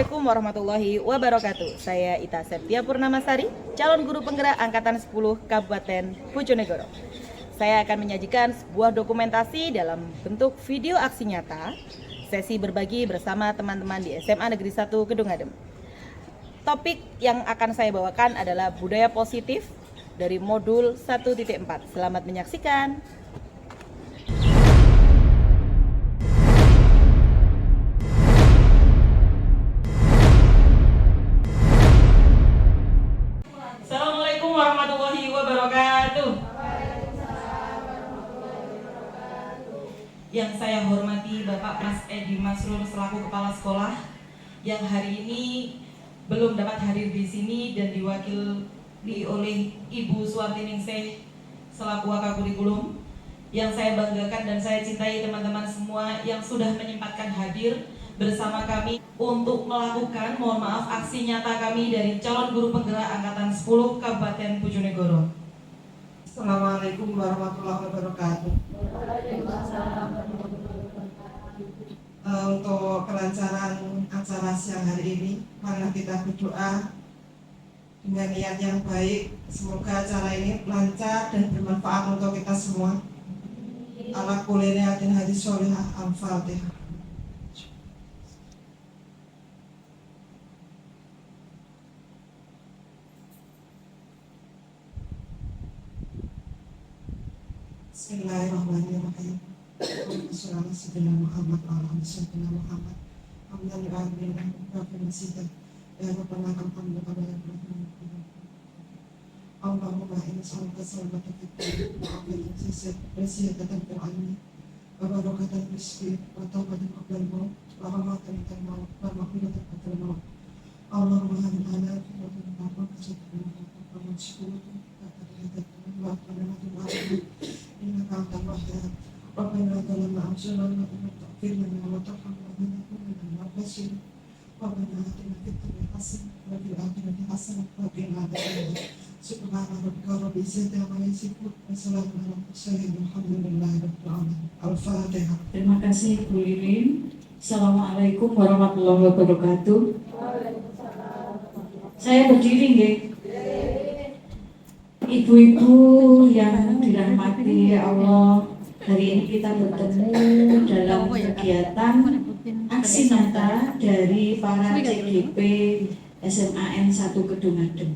Assalamualaikum warahmatullahi wabarakatuh. Saya Ita Septia Purnamasari, calon guru penggerak Angkatan 10 Kabupaten Bojonegoro. Saya akan menyajikan sebuah dokumentasi dalam bentuk video aksi nyata, sesi berbagi bersama teman-teman di SMA Negeri 1 Kedung Adem. Topik yang akan saya bawakan adalah budaya positif dari modul 1.4. Selamat menyaksikan. Assalamualaikum warahmatullahi wabarakatuh. Yang saya hormati Bapak Mas Edi Masrur selaku Kepala Sekolah yang hari ini belum dapat hadir di sini dan diwakili oleh Ibu Suwarti Ningsih selaku Wakakurikulum. Yang saya banggakan dan saya cintai teman-teman semua yang sudah menyempatkan hadir bersama kami untuk melakukan, mohon maaf, aksi nyata kami dari calon guru penggerak Angkatan 10 Kabupaten Bojonegoro. Assalamualaikum warahmatullahi wabarakatuh. Untuk kelancaran acara siang hari ini, mari kita berdoa dengan niat yang baik. Semoga acara ini lancar dan bermanfaat untuk kita semua. Ala kulli niyatin hadis sholihah. Al-Fatihah. Bismillahirrahmanirrahim. Allahumma shalli ala Muhammad wa ala ali Muhammad. Alhamdulillah rabbil alamin. Ya rabbana alhamdu lillahi. Allahumma inna nas'aluka salamata fid din wa afiyatan fis jasad wa sihhatan fil ilmi wa barakatan fis rizqi wa tawbatan qabla al-maut wa rahmatan inda al-maut wa maghfiratan ba'da al-maut. Allahumma hadina ala siratal mustaqim wa shukruka wa ta'ala إنك أنت الوهاب ربنا ظلمنا أنفسنا وإن لم تغفر لنا وترحمنا لنكن من الخاسرين ربنا آتنا في الدنيا حسنة وفي الآخرة حسنة وقنا عذاب النار سبحان ربك رب العزة عما يصفون وسلام على المرسلين والحمد لله رب العالمين. Al-Fatihah. Terima kasih Bu Lirin. Assalamualaikum warahmatullahi wabarakatuh. Saya berdiri nggih. Ibu-ibu yang dirahmati Allah, hari ini kita bertemu dalam kegiatan aksi nyata dari para CGP SMAN 1 Kedung Adem.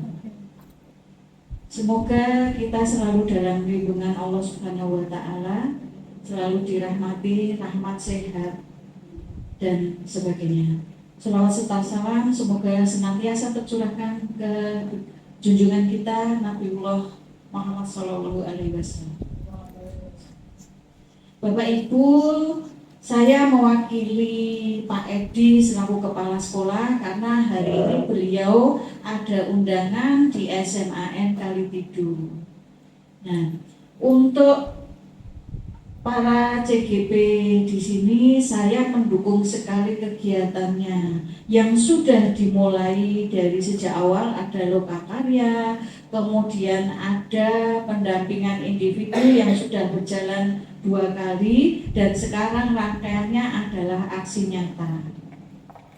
Semoga kita selalu dalam lindungan Allah Subhanahu wa Ta'ala, selalu dirahmati, rahmat, sehat, dan sebagainya. Shalawat serta salam semoga senantiasa tercurahkan ke junjungan kita Nabiullah Muhammad Sallallahu Alaihi Wasallam. Bapak Ibu, saya mewakili Pak Edi selaku Kepala Sekolah karena hari ini beliau ada undangan di SMAN Kalitidung. Nah, untuk para CGP di sini saya mendukung sekali kegiatannya yang sudah dimulai dari sejak awal. Ada lokakarya, kemudian ada pendampingan individu yang sudah berjalan 2 kali dan sekarang rangkaiannya adalah aksi nyata.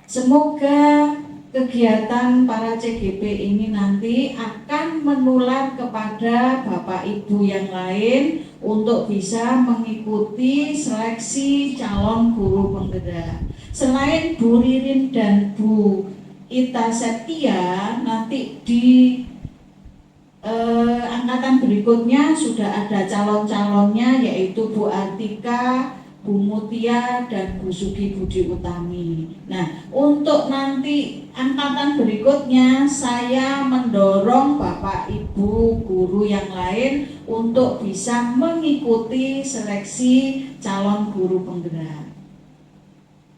Semoga kegiatan para CGP ini nanti akan menular kepada Bapak Ibu yang lain untuk bisa mengikuti seleksi calon guru penggerak. Selain Bu Ririn dan Bu Ita Septia, nanti di angkatan berikutnya sudah ada calon-calonnya, yaitu Bu Atika, Bu Mutia, dan Bu Sugi Budi Utami. Nah, untuk nanti angkatan berikutnya saya mendorong Bapak Ibu guru yang lain untuk bisa mengikuti seleksi calon guru penggerak.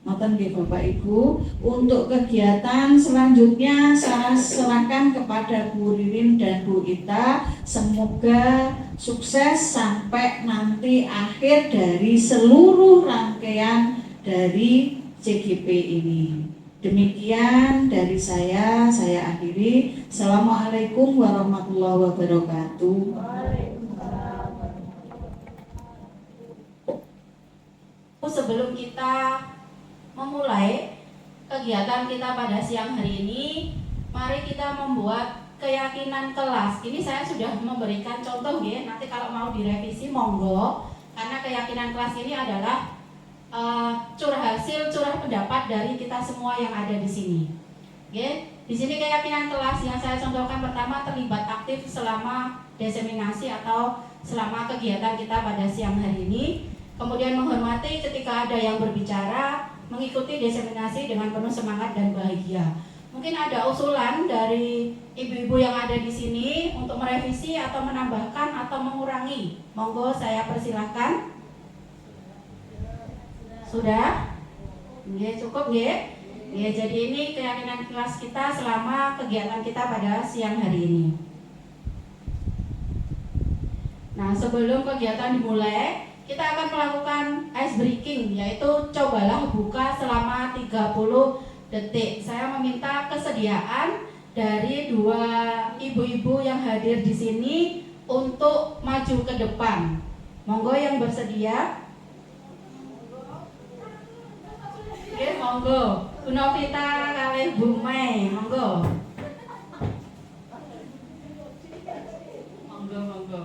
Ngoten nggih Bapak Ibu. Untuk kegiatan selanjutnya saya serahkan kepada Bu Ririn dan Bu Ita. Semoga sukses sampai nanti akhir dari seluruh rangkaian dari CGP ini. Demikian dari saya akhiri. Assalamualaikum warahmatullahi wabarakatuh. Sebelum kita memulai kegiatan kita pada siang hari ini, mari kita membuat keyakinan kelas. Ini saya sudah memberikan contoh ya, nanti kalau mau direvisi monggo, karena keyakinan kelas ini adalah curah pendapat dari kita semua yang ada di sini. Oke, di sini keyakinan kelas yang saya contohkan pertama, terlibat aktif selama diseminasi atau selama kegiatan kita pada siang hari ini. Kemudian menghormati ketika ada yang berbicara, mengikuti diseminasi dengan penuh semangat dan bahagia. Mungkin ada usulan dari ibu-ibu yang ada di sini untuk merevisi atau menambahkan atau mengurangi. Monggo saya persilahkan. Sudah? Nggih, cukup nggih? Ya, jadi ini keyakinan kelas kita selama kegiatan kita pada siang hari ini. Nah, sebelum kegiatan dimulai, kita akan melakukan ice breaking, yaitu cobalah buka selama 30 detik. Saya meminta kesediaan dari dua ibu-ibu yang hadir di sini untuk maju ke depan. Monggo yang bersedia. Oke, monggo. Bu Novita kalih Bu Mei, monggo. Monggo.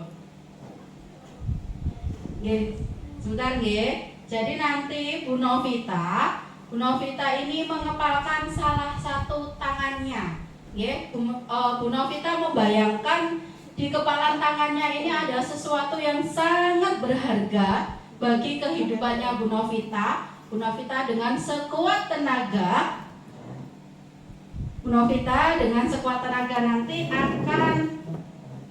Nggih, sebentar nggih. Jadi nanti Bu Novita ini mengepalkan salah satu tangannya. Nggih, Bu Novita membayangkan di kepalan tangannya ini ada sesuatu yang sangat berharga bagi kehidupannya Bu Novita. Bu Novita dengan sekuat tenaga nanti akan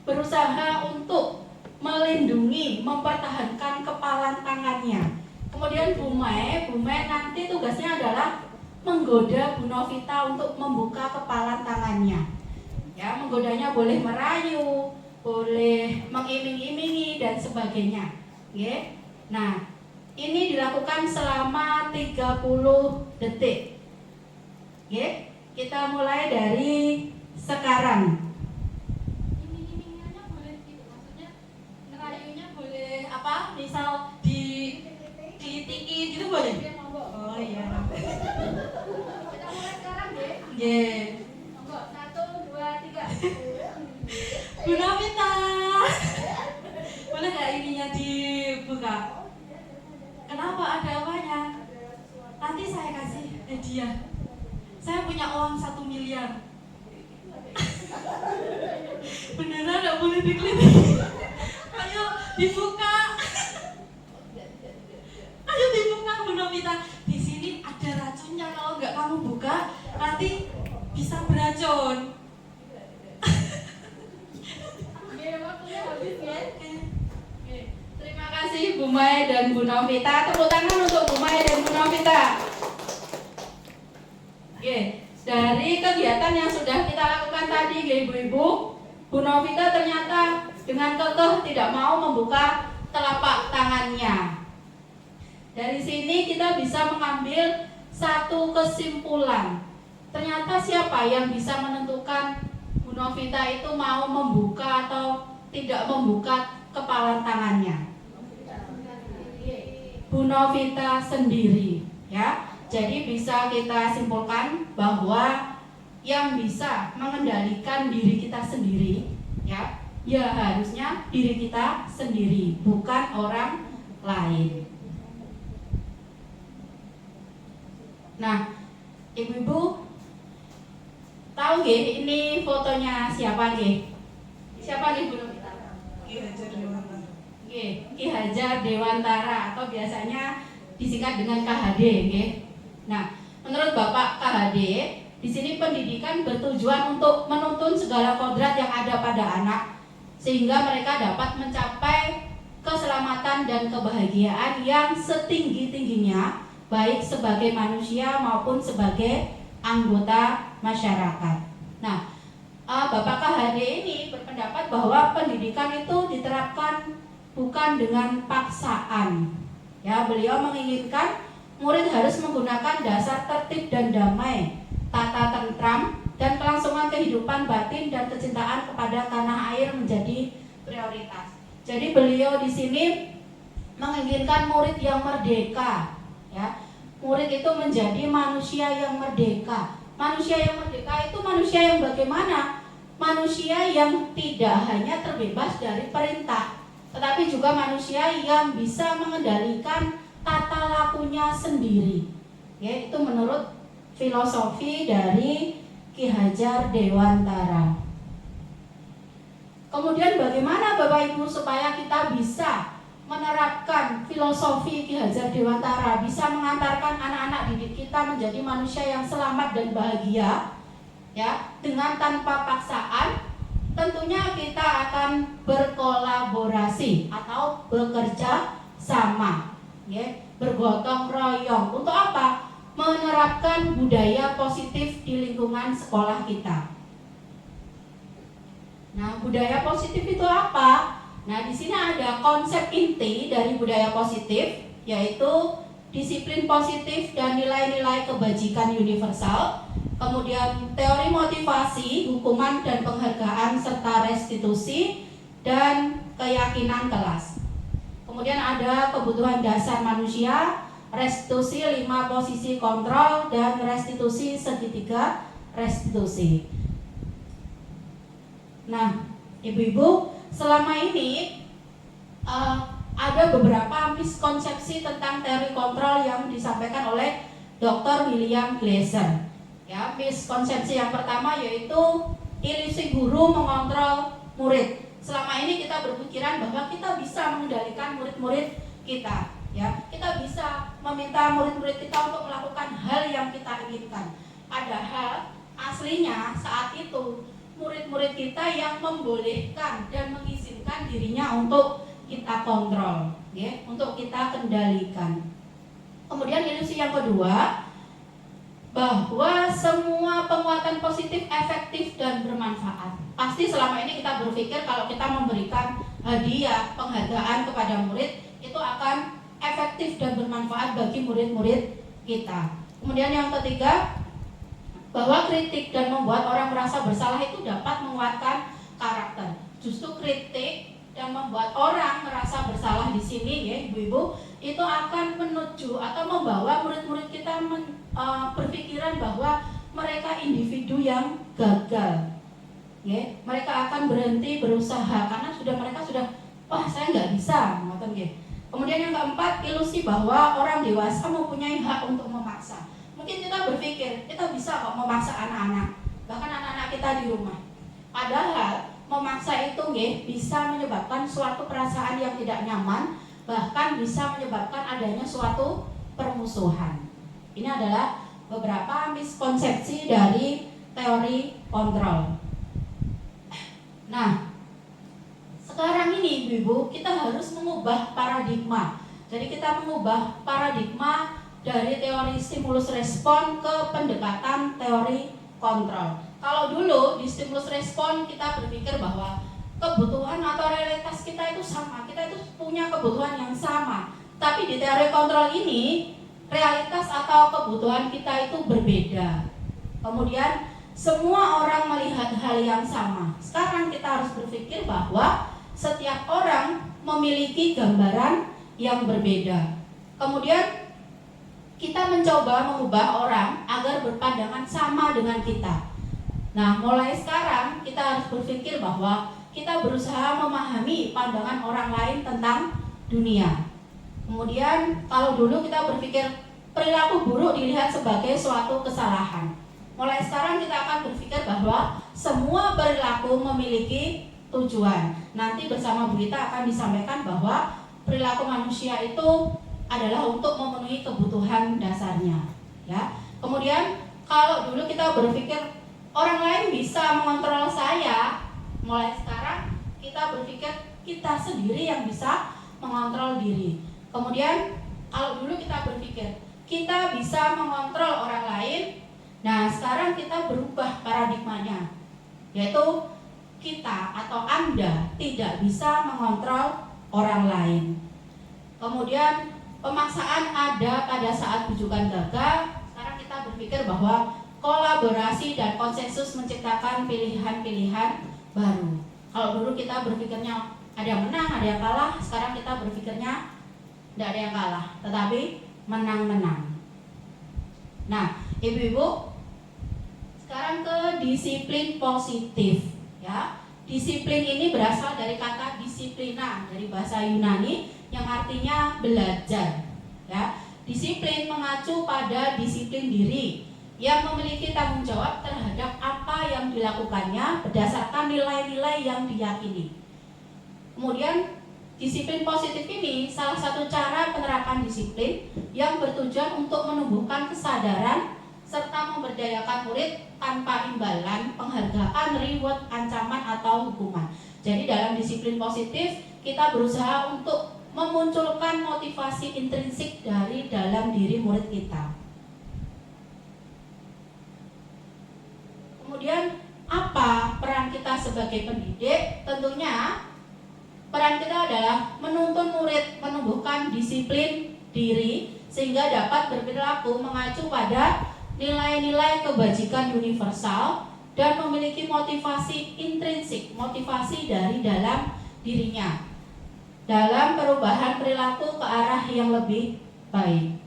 berusaha untuk melindungi, mempertahankan kepalan tangannya. Kemudian Bu Mei nanti tugasnya adalah menggoda Bu Novita untuk membuka kepalan tangannya. Ya, menggodanya boleh merayu, boleh mengiming-imingi dan sebagainya. Oke. Nah, ini dilakukan selama 30 detik. Oke, kita mulai dari sekarang. Iming-imingannya boleh gitu, maksudnya ngerayunya boleh apa? Misal ditiki gitu boleh? Oh iya. Kita mulai sekarang deh. Nggih. Monggo, 1 2 3. Bu Novita. Boleh nggak ininya dibuka? Kenapa, ada apanya? Nanti saya kasih hadiah. Saya punya uang 1 miliar. Beneran nggak boleh dikelilingi. Ayo dibuka. Ayo dibuka Bu Novita. Di sini ada racunnya, kalau nggak kamu buka nanti bisa beracun. Waktunya habis ya. Terima kasih Bu Mai dan Bu Novita. Tepuk tangan untuk Bu Mai dan Bu Novita. Oke, dari kegiatan yang sudah kita lakukan tadi, ibu-ibu, Bu Novita ternyata dengan kekeh tidak mau membuka telapak tangannya. Dari sini kita bisa mengambil satu kesimpulan. Ternyata siapa yang bisa menentukan Bu Novita itu mau membuka atau tidak membuka kepalan tangannya? Bu Novita sendiri, ya. Jadi bisa kita simpulkan bahwa yang bisa mengendalikan diri kita sendiri, ya harusnya diri kita sendiri, bukan orang lain. Nah, ibu-ibu tahu nggih ini fotonya siapa nggih? Siapa nih Bu Novita? Ki Hajar Dewantara. Ki Hajar Dewantara atau biasanya disingkat dengan KHD, nggih. Nah, menurut Bapak KHD, di sini pendidikan bertujuan untuk menuntun segala kodrat yang ada pada anak sehingga mereka dapat mencapai keselamatan dan kebahagiaan yang setinggi-tingginya baik sebagai manusia maupun sebagai anggota masyarakat. Nah, Bapak KHD ini berpendapat bahwa pendidikan itu diterapkan bukan dengan paksaan. Ya, beliau menginginkan murid harus menggunakan dasar tertib dan damai, tata tentram, dan kelangsungan kehidupan batin dan kecintaan kepada tanah air menjadi prioritas. Jadi beliau di sini menginginkan murid yang merdeka, ya, murid itu menjadi manusia yang merdeka. Manusia yang merdeka itu manusia yang bagaimana? Manusia yang tidak hanya terbebas dari perintah, tetapi juga manusia yang bisa mengendalikan tata lakunya sendiri. Ya, itu menurut filosofi dari Ki Hajar Dewantara. Kemudian bagaimana Bapak Ibu supaya kita bisa menerapkan filosofi Ki Hajar Dewantara, bisa mengantarkan anak-anak didik kita menjadi manusia yang selamat dan bahagia, ya, dengan tanpa paksaan? Tentunya kita akan berkolaborasi atau bekerja sama, ya, bergotong royong. Untuk apa? Menerapkan budaya positif di lingkungan sekolah kita. Nah, budaya positif itu apa? Nah, di sini ada konsep inti dari budaya positif, yaitu disiplin positif dan nilai-nilai kebajikan universal, kemudian teori motivasi, hukuman dan penghargaan serta restitusi, dan keyakinan kelas. Kemudian ada kebutuhan dasar manusia, restitusi 5 posisi kontrol, dan restitusi segitiga restitusi. Nah, ibu-ibu, selama ini ada beberapa miskonsepsi tentang teori kontrol yang disampaikan oleh Dr. William Glasser. Ya, miskonsepsi yang pertama yaitu ilusi guru mengontrol murid. Selama ini kita berpikiran bahwa kita bisa mengendalikan murid-murid kita. Ya, kita bisa meminta murid-murid kita untuk melakukan hal yang kita inginkan. Padahal aslinya saat itu murid-murid kita yang membolehkan dan mengizinkan dirinya untuk kita kontrol, ya, untuk kita kendalikan. Kemudian ilusi yang kedua, bahwa semua penguatan positif efektif dan bermanfaat. Pasti selama ini kita berpikir kalau kita memberikan hadiah, penghargaan kepada murid itu akan efektif dan bermanfaat bagi murid-murid kita. Kemudian yang ketiga, bahwa kritik dan membuat orang merasa bersalah itu dapat menguatkan karakter. Justru kritik dan membuat orang merasa bersalah di sini, ya ibu-ibu, itu akan menuju atau membawa murid-murid kita berpikiran bahwa mereka individu yang gagal. Ya, mereka akan berhenti berusaha karena mereka sudah wah saya nggak bisa, ngoten nggih. Kemudian yang keempat, ilusi bahwa orang dewasa mempunyai hak untuk memaksa. Mungkin kita berpikir kita bisa kok memaksa anak-anak, bahkan anak-anak kita di rumah. Padahal memaksa itu bisa menyebabkan suatu perasaan yang tidak nyaman, bahkan bisa menyebabkan adanya suatu permusuhan. Ini adalah beberapa miskonsepsi dari teori kontrol. Nah, sekarang ini ibu-ibu kita harus mengubah paradigma. Jadi kita mengubah paradigma dari teori stimulus respon ke pendekatan teori kontrol. Kalau dulu di stimulus respon kita berpikir bahwa kebutuhan atau realitas kita itu sama, kita itu punya kebutuhan yang sama. Tapi di teori kontrol ini realitas atau kebutuhan kita itu berbeda. Kemudian semua orang melihat hal yang sama. Sekarang kita harus berpikir bahwa setiap orang memiliki gambaran yang berbeda. Kemudian kita mencoba mengubah orang agar berpandangan sama dengan kita. Nah, mulai sekarang kita harus berpikir bahwa kita berusaha memahami pandangan orang lain tentang dunia. Kemudian kalau dulu kita berpikir perilaku buruk dilihat sebagai suatu kesalahan. Mulai sekarang kita akan berpikir bahwa semua perilaku memiliki tujuan. Nanti bersama Bu Gita akan disampaikan bahwa perilaku manusia itu adalah untuk memenuhi kebutuhan dasarnya, ya. Kemudian kalau dulu kita berpikir orang lain bisa mengontrol saya, mulai sekarang kita berpikir kita sendiri yang bisa mengontrol diri. Kemudian kalau dulu kita berpikir kita bisa mengontrol orang lain, nah sekarang kita berubah paradigmanya, yaitu kita atau Anda tidak bisa mengontrol orang lain. Kemudian pemaksaan ada pada saat rujukan gagal. Sekarang kita berpikir bahwa kolaborasi dan konsensus menciptakan pilihan-pilihan baru. Kalau dulu kita berpikirnya ada yang menang, ada yang kalah. Sekarang kita berpikirnya tidak ada yang kalah, tetapi menang-menang. Nah, ibu-ibu, sekarang ke disiplin positif ya. Disiplin ini berasal dari kata disiplina dari bahasa Yunani yang artinya belajar ya. Disiplin mengacu pada disiplin diri yang memiliki tanggung jawab terhadap apa yang dilakukannya berdasarkan nilai-nilai yang diyakini. Kemudian disiplin positif ini salah satu cara penerapan disiplin yang bertujuan untuk menumbuhkan kesadaran serta memberdayakan murid tanpa imbalan, penghargaan, reward, ancaman, atau hukuman. Jadi dalam disiplin positif kita berusaha untuk memunculkan motivasi intrinsik dari dalam diri murid kita. Kemudian apa peran kita sebagai pendidik? Tentunya peran kita adalah menuntun murid menumbuhkan disiplin diri sehingga dapat berperilaku mengacu pada nilai-nilai kebajikan universal dan memiliki motivasi intrinsik, motivasi dari dalam dirinya dalam perubahan perilaku ke arah yang lebih baik.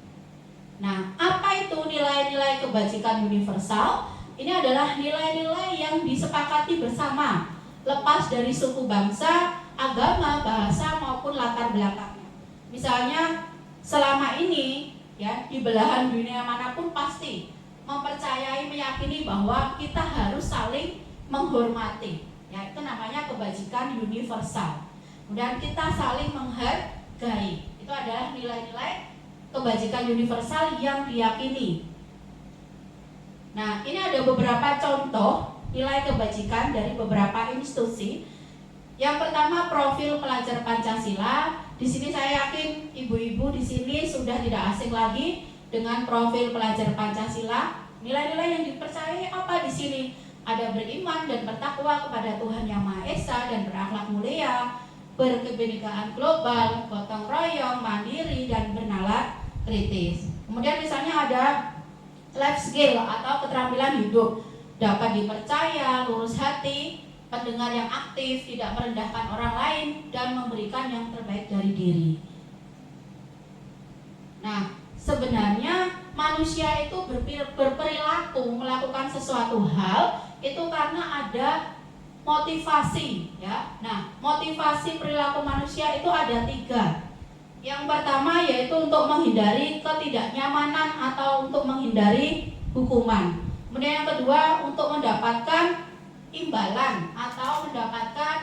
Nah, apa itu nilai-nilai kebajikan universal? Ini adalah nilai-nilai yang disepakati bersama, lepas dari suku bangsa, agama, bahasa maupun latar belakangnya. Misalnya, selama ini ya di belahan dunia manapun pasti mempercayai, meyakini bahwa kita harus saling menghormati. Ya, itu namanya kebajikan universal. Kemudian kita saling menghargai. Itu adalah nilai-nilai kebajikan universal yang diyakini. Nah, ini ada beberapa contoh nilai kebajikan dari beberapa institusi. Yang pertama, profil pelajar Pancasila. Di sini saya yakin ibu-ibu di sini sudah tidak asing lagi dengan profil pelajar Pancasila. Nilai-nilai yang dipercayai apa di sini? Ada beriman dan bertakwa kepada Tuhan Yang Maha Esa dan berakhlak mulia, berkebinekaan global, gotong royong, mandiri dan bernalar kritis. Kemudian misalnya ada life skill atau keterampilan hidup, dapat dipercaya, lurus hati, pendengar yang aktif, tidak merendahkan orang lain dan memberikan yang terbaik dari diri. Nah, sebenarnya manusia itu berperilaku melakukan sesuatu hal itu karena ada motivasi ya. Nah, motivasi perilaku manusia itu ada 3. Yang pertama yaitu untuk menghindari ketidaknyamanan atau untuk menghindari hukuman. Kemudian yang kedua untuk mendapatkan imbalan atau mendapatkan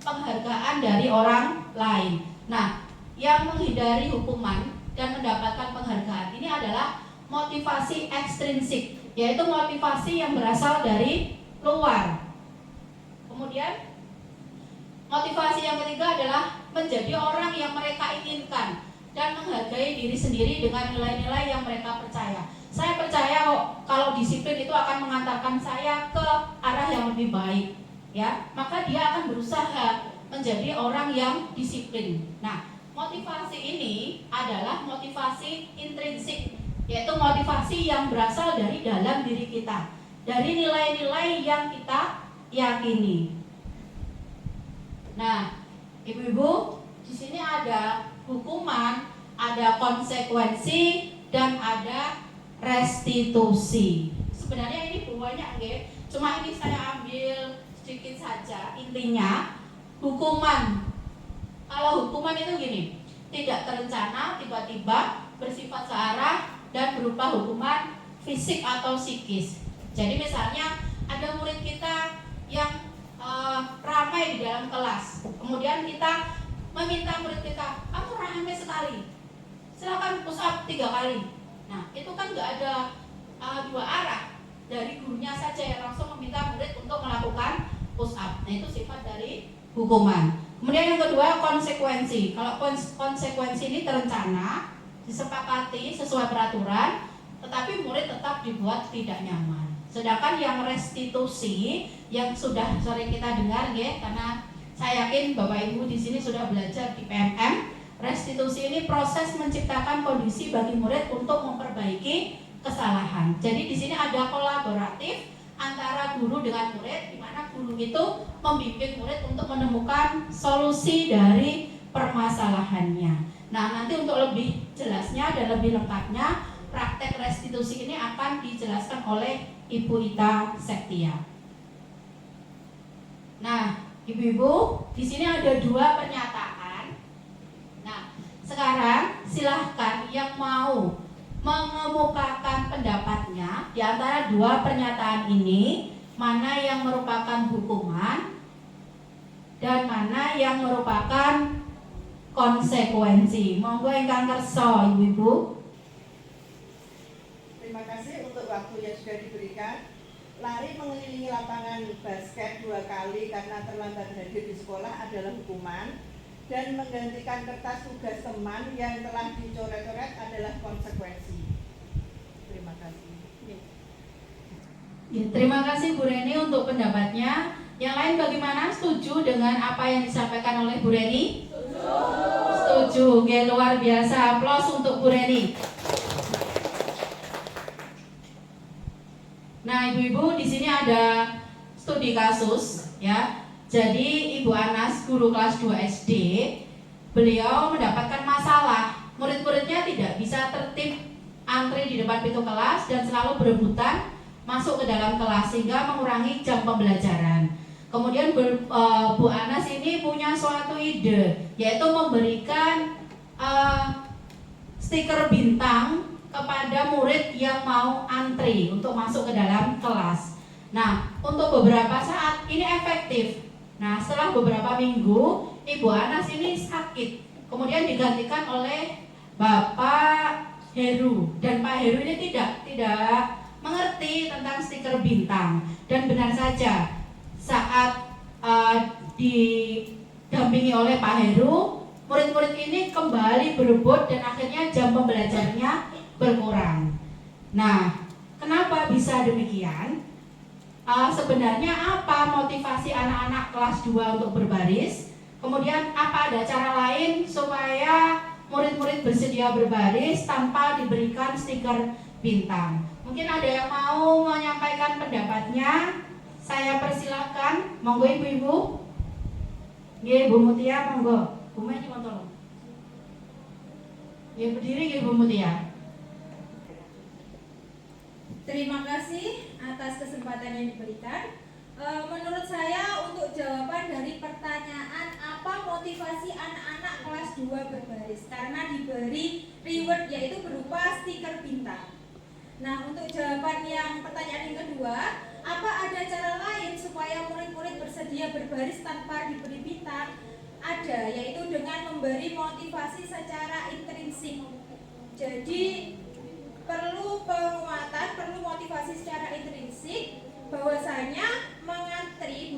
penghargaan dari orang lain. Nah, yang menghindari hukuman dan mendapatkan penghargaan ini adalah motivasi ekstrinsik, yaitu motivasi yang berasal dari luar. Kemudian motivasi yang ketiga adalah menjadi orang yang mereka inginkan dan menghargai diri sendiri dengan nilai-nilai yang mereka percaya. Saya percaya kok kalau disiplin itu akan mengantarkan saya ke arah yang lebih baik, ya. Maka dia akan berusaha menjadi orang yang disiplin. Nah, motivasi ini adalah motivasi intrinsik, yaitu motivasi yang berasal dari dalam diri kita, dari nilai-nilai yang kita yakini. Nah, ibu-ibu, di sini ada hukuman, ada konsekuensi, dan ada restitusi. Sebenarnya ini banyak, cuma ini saya ambil sedikit saja. Intinya, hukuman. Kalau hukuman itu gini, tidak terencana, tiba-tiba, bersifat searah, dan berupa hukuman fisik atau psikis. Jadi misalnya ada murid kita yang ramai di dalam kelas, kemudian kita meminta murid kita, kamu ramai sekali, silakan push up 3 kali. Nah, itu kan nggak ada 2 arah, dari gurunya saja yang langsung meminta murid untuk melakukan push up. Nah, itu sifat dari hukuman. Kemudian yang kedua, konsekuensi. Kalau konsekuensi ini terencana, disepakati sesuai peraturan, tetapi murid tetap dibuat tidak nyaman. Sedangkan yang restitusi yang sudah sering kita dengar, karena saya yakin Bapak Ibu di sini sudah belajar di PMM. Restitusi ini proses menciptakan kondisi bagi murid untuk memperbaiki kesalahan. Jadi di sini ada kolaboratif antara guru dengan murid, di mana guru itu membimbing murid untuk menemukan solusi dari permasalahannya. Nah, nanti untuk lebih jelasnya dan lebih lengkapnya, praktik praktek restitusi ini akan dijelaskan oleh Ibu Ita Septia. Nah, ibu-ibu, di sini ada 2 pernyataan. Nah, sekarang silahkan yang mau mengemukakan pendapatnya di antara 2 pernyataan ini, mana yang merupakan hukuman dan mana yang merupakan konsekuensi. Monggo ingkang kersa, ibu-ibu. Terima kasih untuk waktu yang sudah diberikan. Lari mengelilingi lapangan basket 2 kali karena terlambat hadir di sekolah adalah hukuman, dan menggantikan kertas tugas teman yang telah dicoret-coret adalah konsekuensi. Terima kasih. Ya, terima kasih Bu Reni untuk pendapatnya. Yang lain bagaimana? Setuju dengan apa yang disampaikan oleh Bu Reni? Setuju. Oke, luar biasa. Aplaus untuk Bu Reni. Nah, ibu-ibu, di sini ada studi kasus ya. Jadi Ibu Anas, guru kelas 2 SD, beliau mendapatkan masalah. Murid-muridnya tidak bisa tertib antri di depan pintu kelas dan selalu berebutan masuk ke dalam kelas sehingga mengurangi jam pembelajaran. Kemudian Bu Anas ini punya suatu ide, yaitu memberikan stiker bintang kepada murid yang mau antri untuk masuk ke dalam kelas. Nah, untuk beberapa saat ini efektif. Nah, setelah beberapa minggu, Ibu Anas ini sakit. Kemudian digantikan oleh Bapak Heru, dan Pak Heru ini tidak mengerti tentang stiker bintang. Dan benar saja, saat didampingi oleh Pak Heru, murid-murid ini kembali berebut dan akhirnya jam pembelajarannya berkurang. Nah, kenapa bisa demikian? Sebenarnya apa motivasi anak-anak kelas 2 untuk berbaris? Kemudian apa ada cara lain supaya murid-murid bersedia berbaris tanpa diberikan stiker bintang? Mungkin ada yang mau menyampaikan pendapatnya. Saya persilahkan, monggo ibu-ibu. Nggih, Bu Mutia, monggo. Bu Mei nyuwun tolong. Nggih, berdiri nggih Bu Mutia. Terima kasih atas kesempatan yang diberikan. Menurut saya untuk jawaban dari pertanyaan apa motivasi anak-anak kelas 2 berbaris, karena diberi reward yaitu berupa stiker bintang. Nah, untuk jawaban yang pertanyaan yang kedua, apa ada cara lain supaya murid-murid bersedia berbaris tanpa diberi bintang? Ada, yaitu dengan memberi motivasi secara intrinsik. Jadi perlu penguatan, perlu motivasi secara intrinsik, bahwasanya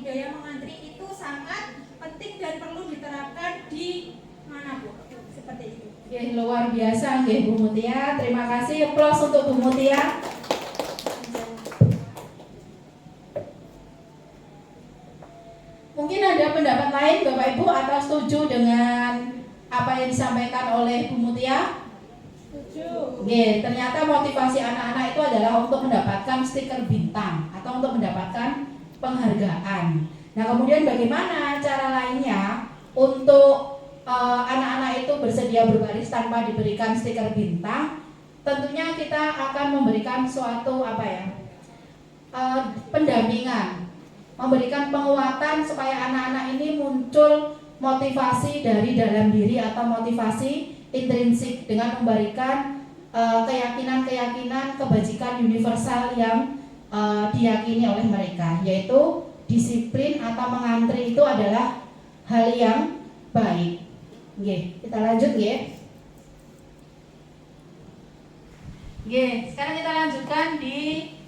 budaya mengantri itu sangat penting dan perlu diterapkan di manapun. Seperti itu. Oke, luar biasa nggih Bu Mutia. Terima kasih, aplaus untuk Bu Mutia. Mungkin ada pendapat lain Bapak Ibu atau setuju dengan apa yang disampaikan oleh Bu Mutia? Oke, ternyata motivasi anak-anak itu adalah untuk mendapatkan stiker bintang atau untuk mendapatkan penghargaan. Nah, kemudian bagaimana cara lainnya untuk anak-anak itu bersedia berbaris tanpa diberikan stiker bintang? Tentunya kita akan memberikan suatu pendampingan, memberikan penguatan supaya anak-anak ini muncul motivasi dari dalam diri atau motivasi intrinsik dengan memberikan keyakinan-keyakinan kebajikan universal yang diyakini oleh mereka, yaitu disiplin atau mengantri itu adalah hal yang baik. Oke, kita lanjut ya. Oke, sekarang kita lanjutkan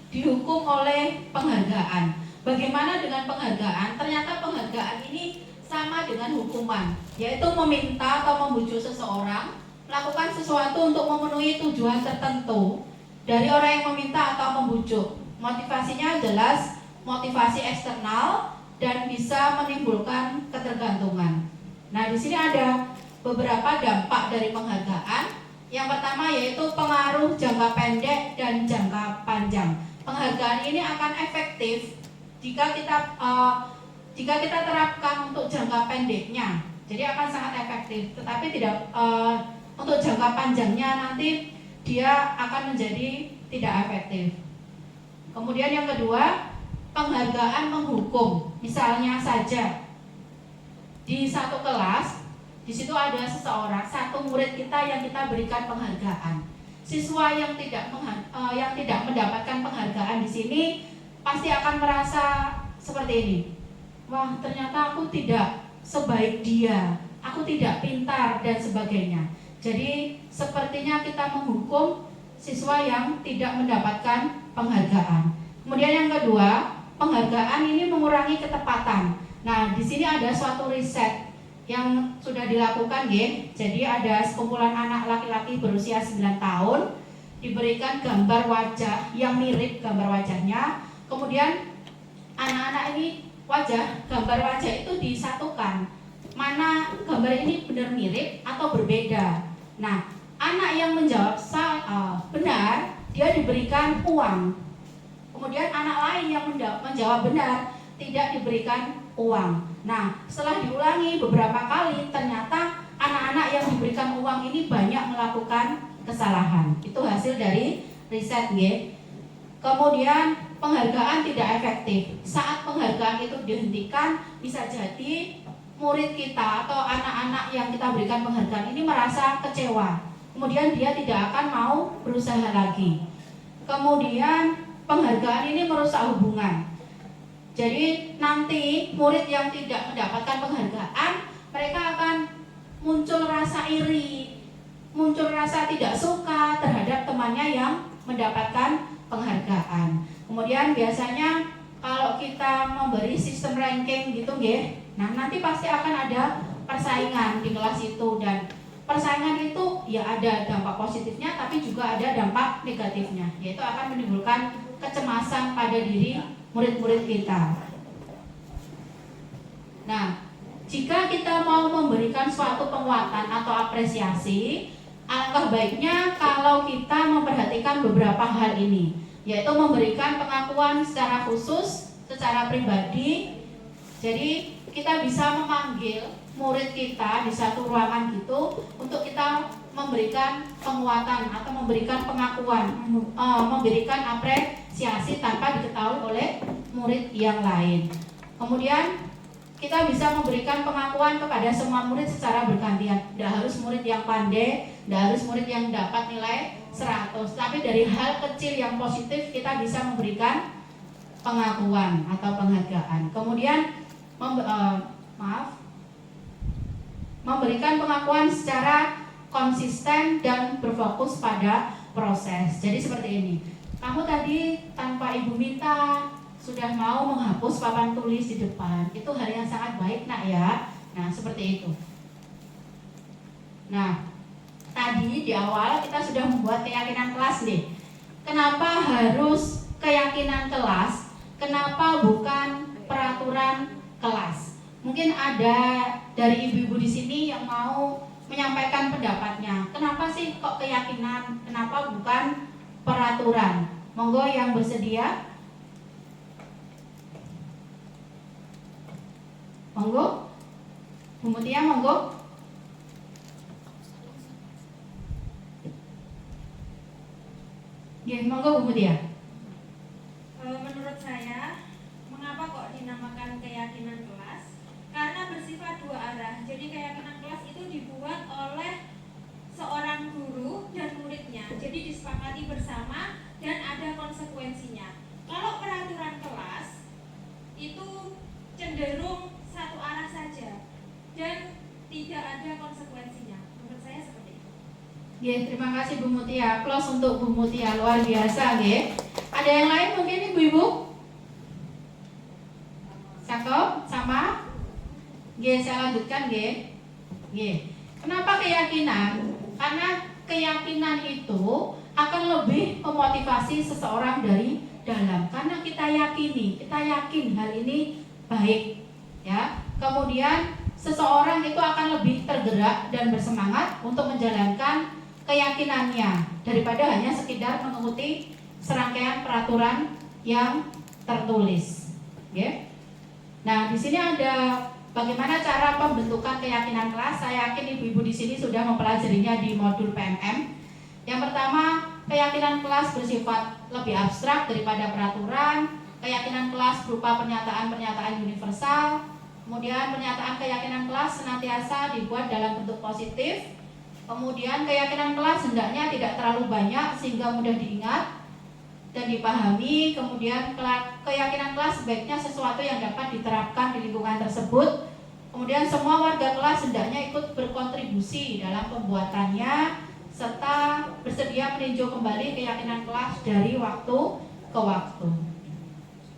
dihukum oleh penghargaan. Bagaimana dengan penghargaan? Ternyata penghargaan ini sama dengan hukuman, yaitu meminta atau membujuk seseorang melakukan sesuatu untuk memenuhi tujuan tertentu dari orang yang meminta atau membujuk. Motivasinya jelas motivasi eksternal dan bisa menimbulkan ketergantungan. Nah, di sini ada beberapa dampak dari penghargaan. Yang pertama yaitu pengaruh jangka pendek dan jangka panjang. Penghargaan ini akan efektif jika kita terapkan untuk jangka pendeknya, jadi akan sangat efektif. Tetapi tidak untuk jangka panjangnya nanti dia akan menjadi tidak efektif. Kemudian yang kedua, penghargaan menghukum. Misalnya saja di satu kelas, di situ ada seseorang, satu murid kita yang kita berikan penghargaan. Siswa yang tidak mendapatkan penghargaan di sini pasti akan merasa seperti ini. Wah, ternyata aku tidak sebaik dia, aku tidak pintar dan sebagainya. Jadi sepertinya kita menghukum siswa yang tidak mendapatkan penghargaan. Kemudian yang kedua, penghargaan ini mengurangi ketepatan. Nah, di sini ada suatu riset yang sudah dilakukan, jadi ada sekumpulan anak laki-laki berusia 9 tahun diberikan gambar wajah yang mirip gambar wajahnya. Kemudian anak-anak ini gambar wajah itu disatukan, mana gambar ini benar mirip atau berbeda. Nah, anak yang menjawab benar, dia diberikan uang. Kemudian anak lain yang menjawab benar tidak diberikan uang. Nah, setelah diulangi beberapa kali, ternyata anak-anak yang diberikan uang ini banyak melakukan kesalahan. Itu hasil dari riset, Kemudian penghargaan tidak efektif. Saat penghargaan itu dihentikan, bisa jadi murid kita atau anak-anak yang kita berikan penghargaan ini merasa kecewa. Kemudian dia tidak akan mau berusaha lagi. Kemudian penghargaan ini merusak hubungan. Jadi nanti murid yang tidak mendapatkan penghargaan, mereka akan muncul rasa iri, muncul rasa tidak suka terhadap temannya yang mendapatkan penghargaan. Kemudian biasanya kalau kita memberi sistem ranking gitu, nah nanti pasti akan ada persaingan di kelas itu, dan persaingan itu ya ada dampak positifnya tapi juga ada dampak negatifnya, yaitu akan menimbulkan kecemasan pada diri murid-murid kita. Nah, jika kita mau memberikan suatu penguatan atau apresiasi, alangkah baiknya kalau kita memperhatikan beberapa hal ini, yaitu memberikan pengakuan secara khusus, secara pribadi. Jadi kita bisa memanggil murid kita di satu ruangan gitu untuk kita memberikan penguatan atau memberikan pengakuan, memberikan apresiasi tanpa diketahui oleh murid yang lain. Kemudian kita bisa memberikan pengakuan kepada semua murid secara bergantian. Tidak harus murid yang pandai, tidak harus murid yang dapat nilai 100, tapi dari hal kecil yang positif kita bisa memberikan pengakuan atau penghargaan. Kemudian memberikan pengakuan secara konsisten dan berfokus pada proses. Jadi seperti ini. Kamu tadi tanpa ibu minta sudah mau menghapus papan tulis di depan. Itu hal yang sangat baik, Nak, ya. Nah, seperti itu. Nah, tadi di awal kita sudah membuat keyakinan kelas nih. Kenapa harus keyakinan kelas? Kenapa bukan peraturan kelas? Mungkin ada dari ibu-ibu di sini yang mau menyampaikan pendapatnya. Kenapa sih kok keyakinan? Kenapa bukan peraturan? Monggo yang bersedia. Monggo. Bu Mutia, monggo. Ya, monggo Bu Mutia. Menurut saya, mengapa kok dinamakan keyakinan kelas? Karena bersifat dua arah. Jadi keyakinan kelas itu dibuat oleh seorang guru dan muridnya. Jadi disepakati bersama dan ada konsekuensinya. Kalau peraturan kelas itu cenderung satu arah saja dan tidak ada konsekuensinya. Menurut saya seperti itu. Ya, terima kasih Bu Mutia. Close untuk Bu Mutia, luar biasa, ya. Ada yang lain mungkin ibu-ibu? Cakep, sama? Ya, saya lanjutkan, ya. Kenapa keyakinan? Karena keyakinan itu akan lebih memotivasi seseorang dari dalam. Karena kita yakin hal ini baik, ya. Kemudian seseorang itu akan lebih tergerak dan bersemangat untuk menjalankan keyakinannya daripada hanya sekedar mengikuti serangkaian peraturan yang tertulis, ya. Nah, di sini ada bagaimana cara pembentukan keyakinan kelas. Saya yakin ibu-ibu di sini sudah mempelajarinya di modul PMM. Yang pertama, keyakinan kelas bersifat lebih abstrak daripada peraturan. Keyakinan kelas berupa pernyataan-pernyataan universal. Kemudian pernyataan keyakinan kelas senantiasa dibuat dalam bentuk positif. Kemudian keyakinan kelas hendaknya tidak terlalu banyak sehingga mudah diingat dan dipahami. Kemudian keyakinan kelas sebaiknya sesuatu yang dapat diterapkan di lingkungan tersebut. Kemudian semua warga kelas hendaknya ikut berkontribusi dalam pembuatannya serta bersedia meninjau kembali keyakinan kelas dari waktu ke waktu.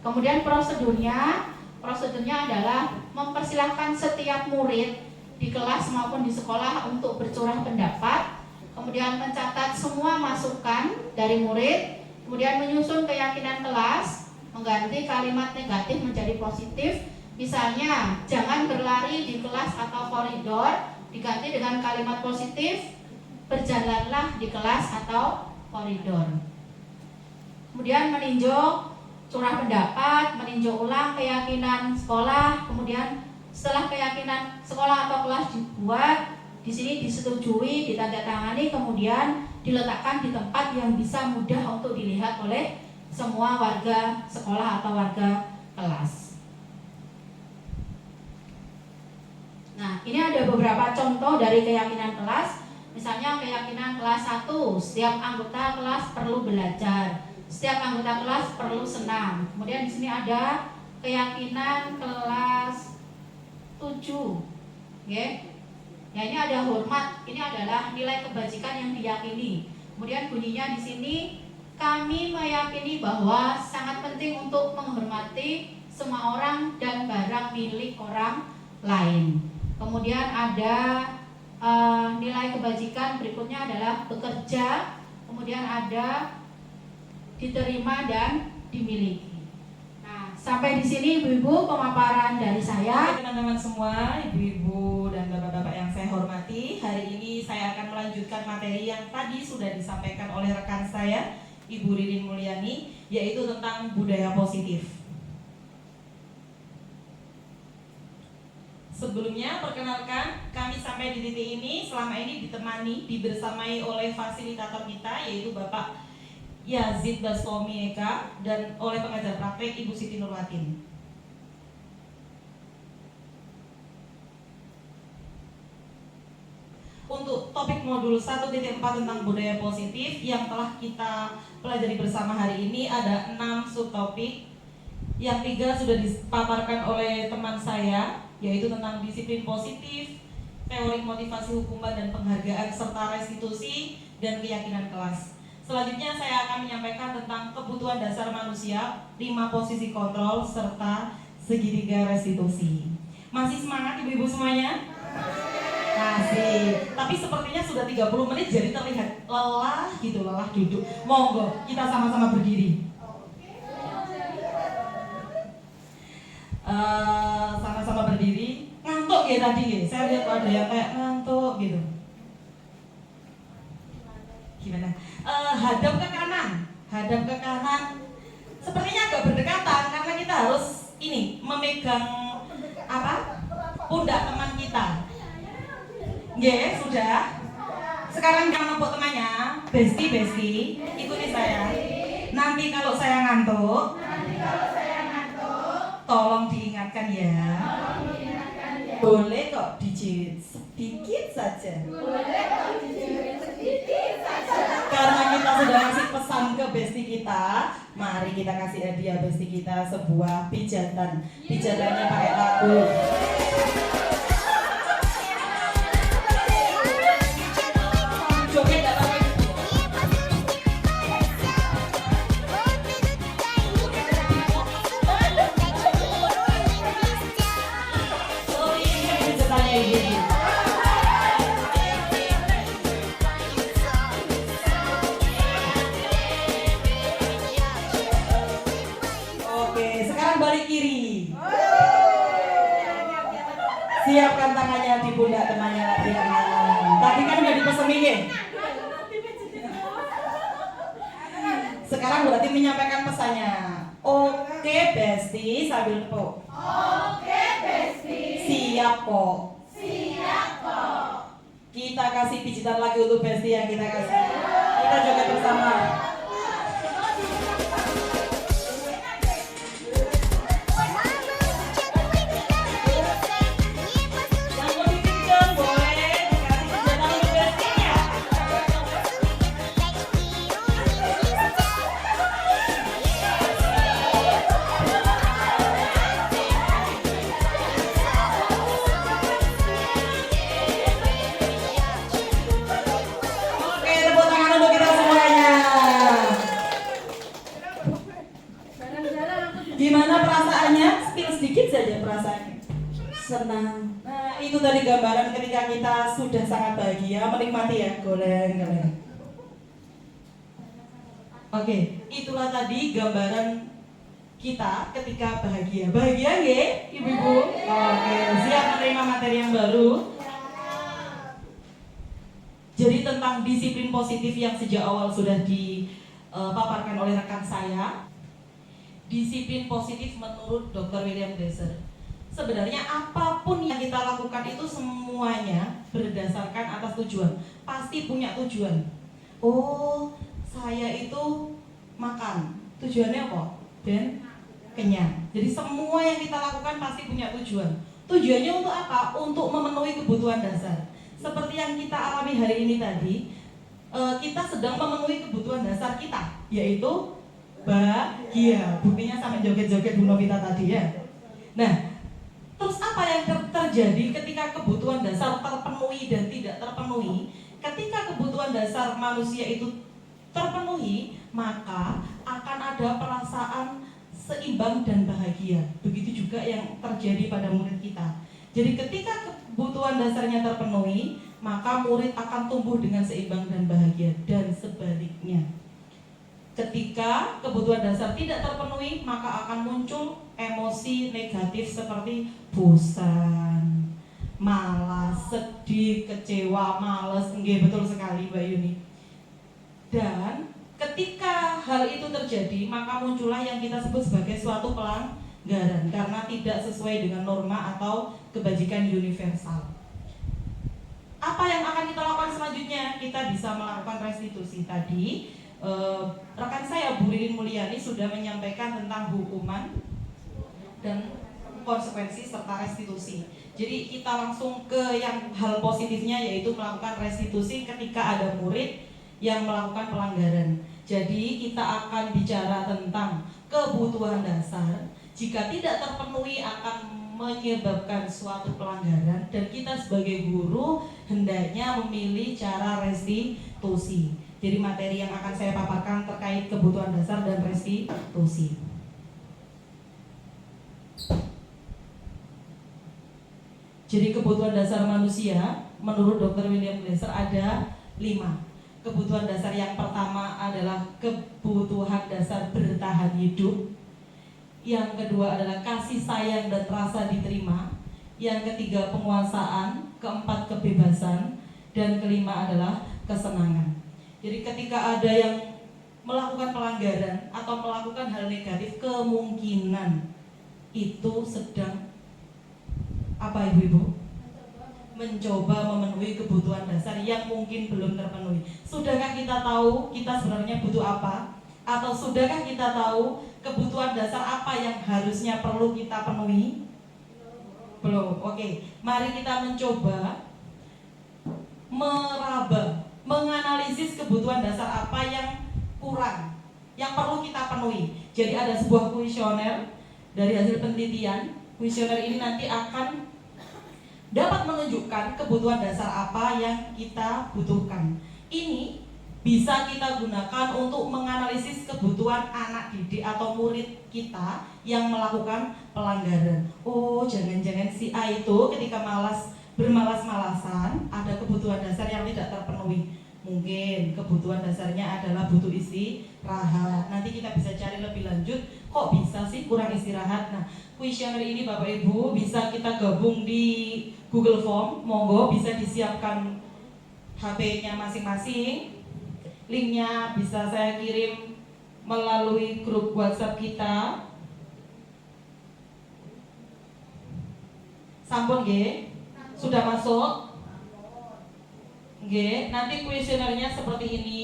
Kemudian prosedurnya adalah mempersilahkan setiap murid di kelas maupun di sekolah untuk bercurah pendapat, kemudian mencatat semua masukan dari murid, kemudian menyusun keyakinan kelas, mengganti kalimat negatif menjadi positif. Misalnya, jangan berlari di kelas atau koridor, diganti dengan kalimat positif, berjalanlah di kelas atau koridor. Kemudian meninjau curah pendapat, meninjau ulang keyakinan sekolah, kemudian setelah keyakinan sekolah atau kelas dibuat, di sini disetujui, ditandatangani, kemudian diletakkan di tempat yang bisa mudah untuk dilihat oleh semua warga sekolah atau warga kelas. Nah, ini ada beberapa contoh dari keyakinan kelas. Misalnya keyakinan kelas 1, setiap anggota kelas perlu belajar. Setiap anggota kelas perlu senam. Kemudian di sini ada keyakinan kelas 7. Okay. Ya, ini ada hormat. Ini adalah nilai kebajikan yang diyakini. Kemudian bunyinya di sini, kami meyakini bahwa sangat penting untuk menghormati semua orang dan barang milik orang lain. Kemudian ada nilai kebajikan berikutnya adalah bekerja. Kemudian ada diterima dan dimiliki. Nah, sampai di sini ibu-ibu pemaparan dari saya. Teman-teman semua, ibu-ibu dan bapak-bapak yang saya hormati, hari ini saya akan melanjutkan materi yang tadi sudah disampaikan oleh rekan saya, Ibu Ririn Mulyani, yaitu tentang budaya positif. Sebelumnya, perkenalkan, kami sampai di titik ini selama ini dibersamai oleh fasilitator kita, yaitu Bapak Yazid Bastomi Eka, dan oleh pengajar praktek Ibu Siti Nurwatin. Untuk topik modul 1.4 tentang budaya positif yang telah kita pelajari bersama hari ini ada 6 subtopik. Yang 3 sudah dipaparkan oleh teman saya, yaitu tentang disiplin positif, teori motivasi hukuman dan penghargaan, serta restitusi dan keyakinan kelas. Selanjutnya saya akan menyampaikan tentang kebutuhan dasar manusia, 5 posisi kontrol, serta segitiga restitusi. Masih semangat ibu-ibu semuanya? Masih. Tapi sepertinya sudah 30 menit jadi terlihat lelah gitu, lelah duduk. Monggo, kita sama-sama berdiri. Sama-sama berdiri. Ngantuk ya tadi ya? Saya lihat ada yang kayak ngantuk gitu. Gimana? Hadap ke kanan. Sepertinya agak berdekatan karena kita harus memegang pundak teman kita. Yes, sudah. Sekarang jangan nepuk temannya, besti, ikuti saya. Nanti kalau saya ngantuk, tolong diingatkan ya. Boleh kok dijilid sedikit saja. Karena kita sudah kasih pesan ke besti kita, mari kita kasih hadiah besti kita sebuah pijatan. Pijatannya pakai lagu. Joget gak apa-apa. Oh ini pijatannya ini. Sekarang balik kiri. Siapkan tangannya di pundak temannya lagi. Tadi kan udah dipesenin ya. Sekarang berarti menyampaikan pesannya. Oke besti sambil tepuk. Oke besti. Siap kok. Kita kasih pijitan lagi untuk besti yang kita kasih. kita joget bersama. Yang lebih kenceng boleh dikasih senjata universitinya. Oke, tepuk tangan untuk kita semuanya. Gimana perasaannya? Spill sedikit saja perasaannya. Senang. Nah, itu tadi gambaran ketika kita sudah sangat bahagia menikmati ya goleng-goleng. Oke, itulah tadi gambaran kita ketika bahagia. Bahagia nggih, Ibu-ibu? Oke, siap menerima materi yang baru. Jadi tentang disiplin positif yang sejak awal sudah dipaparkan oleh rekan saya. Disiplin positif menurut Dr. William Glasser. Sebenarnya apapun yang kita lakukan itu semuanya berdasarkan atas tujuan. Pasti punya tujuan. Oh, saya itu makan. Tujuannya apa? Dan kenyang. Jadi semua yang kita lakukan pasti punya tujuan. Tujuannya untuk apa? Untuk memenuhi kebutuhan dasar. Seperti yang kita alami hari ini tadi, kita sedang memenuhi kebutuhan dasar kita, yaitu bahagia. Buktinya sampai joget-joget Bu Novita tadi ya. Nah, terus apa yang terjadi ketika kebutuhan dasar terpenuhi dan tidak terpenuhi? Ketika kebutuhan dasar manusia itu terpenuhi, maka akan ada perasaan seimbang dan bahagia. Begitu juga yang terjadi pada murid kita. Jadi ketika kebutuhan dasarnya terpenuhi, maka murid akan tumbuh dengan seimbang dan bahagia. Dan sebaliknya, ketika kebutuhan dasar tidak terpenuhi, maka akan muncul emosi negatif seperti bosan, malas, sedih, kecewa, malas. Nggih, betul sekali Mbak Yuni. Dan ketika hal itu terjadi, maka muncullah yang kita sebut sebagai suatu pelanggaran karena tidak sesuai dengan norma atau kebajikan universal. Apa yang akan kita lakukan selanjutnya? Kita bisa melakukan restitusi. Tadi rekan saya Bu Ririn Mulyani sudah menyampaikan tentang hukuman dan konsekuensi serta restitusi. Jadi kita langsung ke yang hal positifnya, yaitu melakukan restitusi ketika ada murid yang melakukan pelanggaran. Jadi kita akan bicara tentang kebutuhan dasar. Jika tidak terpenuhi akan menyebabkan suatu pelanggaran, dan kita sebagai guru hendaknya memilih cara restitusi. Jadi materi yang akan saya paparkan terkait kebutuhan dasar dan restitusi. Jadi kebutuhan dasar manusia menurut Dr. William Glasser ada 5. Kebutuhan dasar yang pertama adalah kebutuhan dasar bertahan hidup. Yang kedua adalah kasih sayang dan rasa diterima. Yang ketiga penguasaan. Keempat kebebasan. Dan kelima adalah kesenangan. Jadi ketika ada yang melakukan pelanggaran atau melakukan hal negatif, kemungkinan itu sedang apa Ibu-ibu? Mencoba memenuhi kebutuhan dasar yang mungkin belum terpenuhi. Sudahkah kita tahu kita sebenarnya butuh apa? Atau sudahkah kita tahu kebutuhan dasar apa yang harusnya perlu kita penuhi? Belum. Oke, mari kita mencoba meraba, menganalisis kebutuhan dasar apa yang kurang, yang perlu kita penuhi. Jadi ada sebuah kuesioner dari hasil penelitian. Kuesioner ini nanti akan dapat menunjukkan kebutuhan dasar apa yang kita butuhkan. Ini bisa kita gunakan untuk menganalisis kebutuhan anak didik atau murid kita yang melakukan pelanggaran. Oh, jangan-jangan si A itu ketika bermalas-malasan ada kebutuhan dasar yang tidak terpenuhi. Mungkin kebutuhan dasarnya adalah butuh istirahat. Nanti kita bisa cari lebih lanjut, kok bisa sih kurang istirahat. Nah, kuesioner ini Bapak Ibu bisa kita gabung di Google Form. Monggo bisa disiapkan HP-nya masing-masing. Linknya bisa saya kirim melalui grup WhatsApp kita. Sampun nggih? Sudah masuk? Nggih, nanti kuesionernya seperti ini.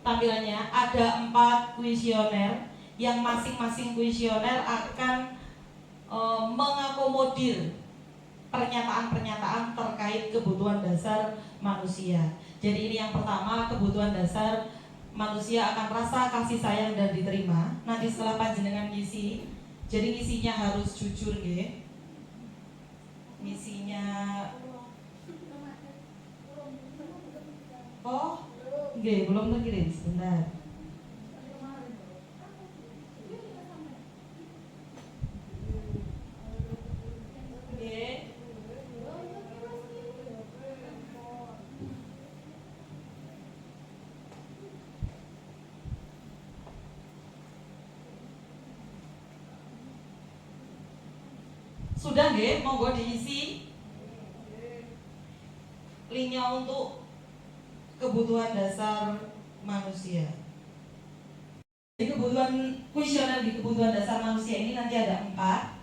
tampilannya ada 4 kuesioner yang masing-masing kuesioner akan mengakomodir pernyataan-pernyataan terkait kebutuhan dasar manusia. Jadi ini yang pertama, kebutuhan dasar manusia akan rasa kasih sayang dan diterima. Nanti setelah panjenengan ngisi, jadi ngisinya harus jujur nggih. Ngisinya nggih, belum terkirim sebentar. Nggih. Sudah nggih, monggo diisi. Linknya untuk kebutuhan dasar manusia. Jadi kebutuhan kuesioner di kebutuhan dasar manusia ini nanti ada 4.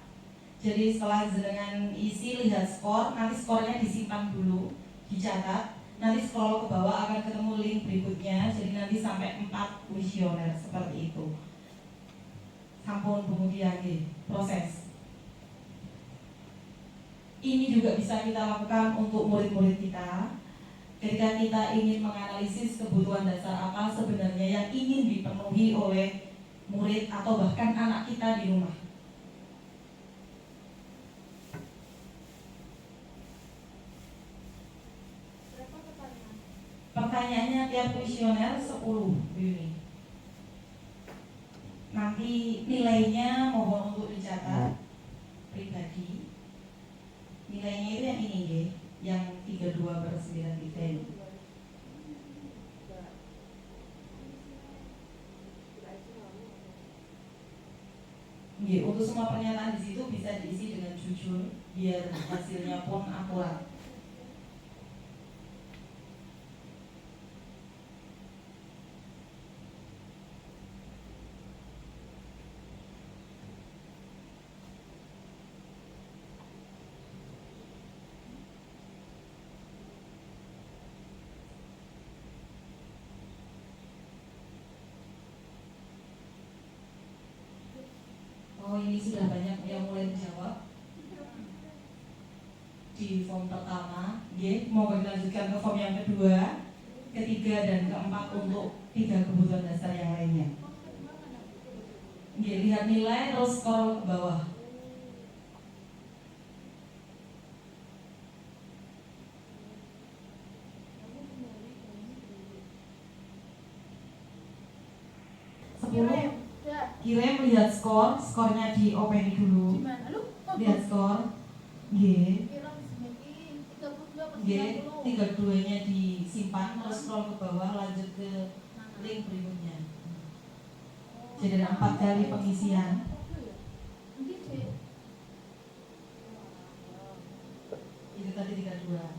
Jadi setelah jenengan isi, lihat skor, nanti skornya disimpan dulu, dicatat. Nanti scroll ke bawah akan ketemu link berikutnya. Jadi nanti sampai 4 kuesioner seperti itu. Sampun kemudian proses. Ini juga bisa kita lakukan untuk murid-murid kita. Ketika kita ingin menganalisis kebutuhan dasar apa sebenarnya yang ingin dipenuhi oleh murid atau bahkan anak kita di rumah. Pertanyaannya tiap kuesioner 10 ini. Nanti nilainya mohon untuk dicatat pribadi. Nilainya itu yang ini deh, yang 32/93 ini. Untuk semua pernyataan di situ bisa diisi dengan jujur biar hasilnya pun akurat. Oh, ini sudah banyak yang mulai menjawab di form pertama. Mau dilanjutkan ke form yang kedua, ketiga, dan keempat untuk 3 kebutuhan dasar yang lainnya. Lihat nilai terus scroll ke bawah. Kirim, lihat skor, skornya diopeni dulu. Lihat skor. 32-nya disimpan, terus scroll ke bawah, lanjut ke link berikutnya. Jadi ada 4 kali pengisian. Itu tadi 32.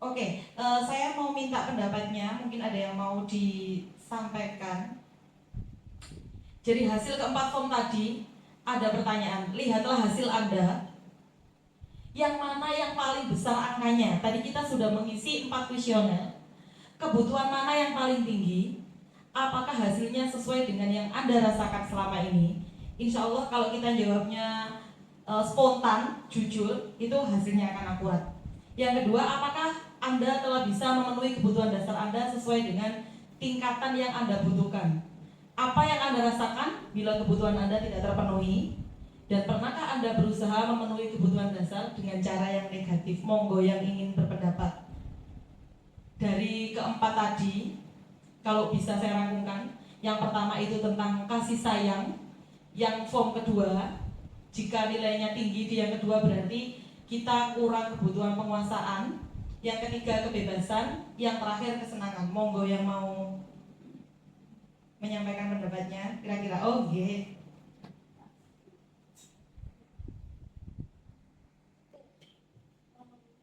Oke, saya mau minta pendapatnya, mungkin ada yang mau disampaikan. Jadi hasil keempat form tadi, ada pertanyaan, lihatlah hasil Anda. Yang mana yang paling besar angkanya? Tadi kita sudah mengisi 4 kuesioner. Kebutuhan mana yang paling tinggi? Apakah hasilnya sesuai dengan yang Anda rasakan selama ini? Insya Allah kalau kita jawabnya spontan, jujur, itu hasilnya akan akurat. Yang kedua, apakah Anda telah bisa memenuhi kebutuhan dasar Anda sesuai dengan tingkatan yang Anda butuhkan? Apa yang Anda rasakan bila kebutuhan Anda tidak terpenuhi? Dan pernahkah Anda berusaha memenuhi kebutuhan dasar dengan cara yang negatif? Monggo yang ingin berpendapat. Dari keempat tadi, kalau bisa saya rangkumkan, yang pertama itu tentang kasih sayang. Yang form kedua, jika nilainya tinggi di yang kedua berarti kita kurang kebutuhan penguasaan. Yang ketiga kebebasan, yang terakhir kesenangan. Monggo yang mau menyampaikan pendapatnya, kira-kira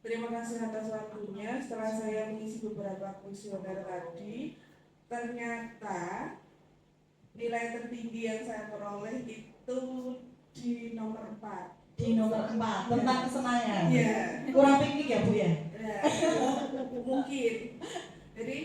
Terima kasih atas waktunya. Setelah saya mengisi beberapa kuesioner tadi, ternyata nilai tertinggi yang saya peroleh itu di nomor 4. Di nomor 4 tentang kesenangan. Iya. Kurang piknik ya Bu ya? Ya, mungkin. Jadi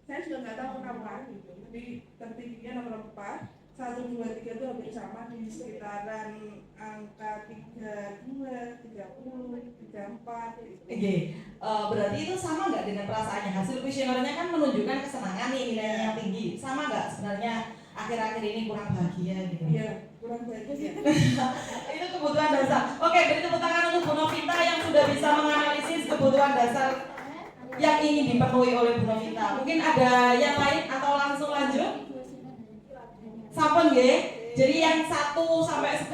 saya sudah nggak tahu kenapa gitu. Jadi tertingginya nomor 4, 1, 2, 3 itu hampir sama di sekitaran angka 32, 30, 34 gitu. Oke, berarti itu sama nggak dengan perasaannya? Hasil kuesionernya kan menunjukkan kesenangan nih, nilainya yang tinggi. Sama nggak sebenarnya akhir-akhir ini kurang bahagia gitu? Iya, kurang bahagia. Itu kebutuhan dasar. Oke, beri tepuk tangan untuk Bu Novita yang sudah bisa menganalisis kebutuhan dasar yang ingin dipenuhi oleh Bu Novita. Mungkin ada yang lain atau langsung lanjut? Sampun nggih. Jadi yang 1 sampai 10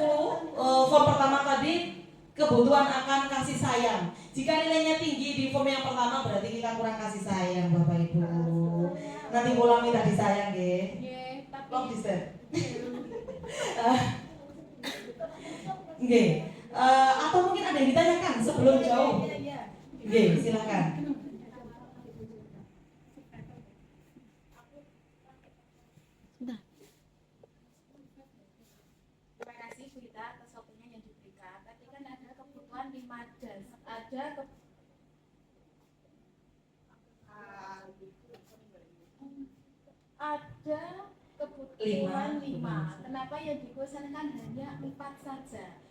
form pertama tadi kebutuhan akan kasih sayang. Jika nilainya tinggi di form yang pertama berarti kita kurang kasih sayang Bapak Ibu. Nanti pulang minta disayang nggih. Long distance. Nggih. Atau mungkin ada yang ditanyakan sebelum jauh. Nggih, silakan. Terima kasih Bu Ita atas waktunya yang diberikan. Tadi kan ada kebutuhan 5 das, ada kebutuhan 5. Kenapa yang dikuesionerkan hanya 4 saja?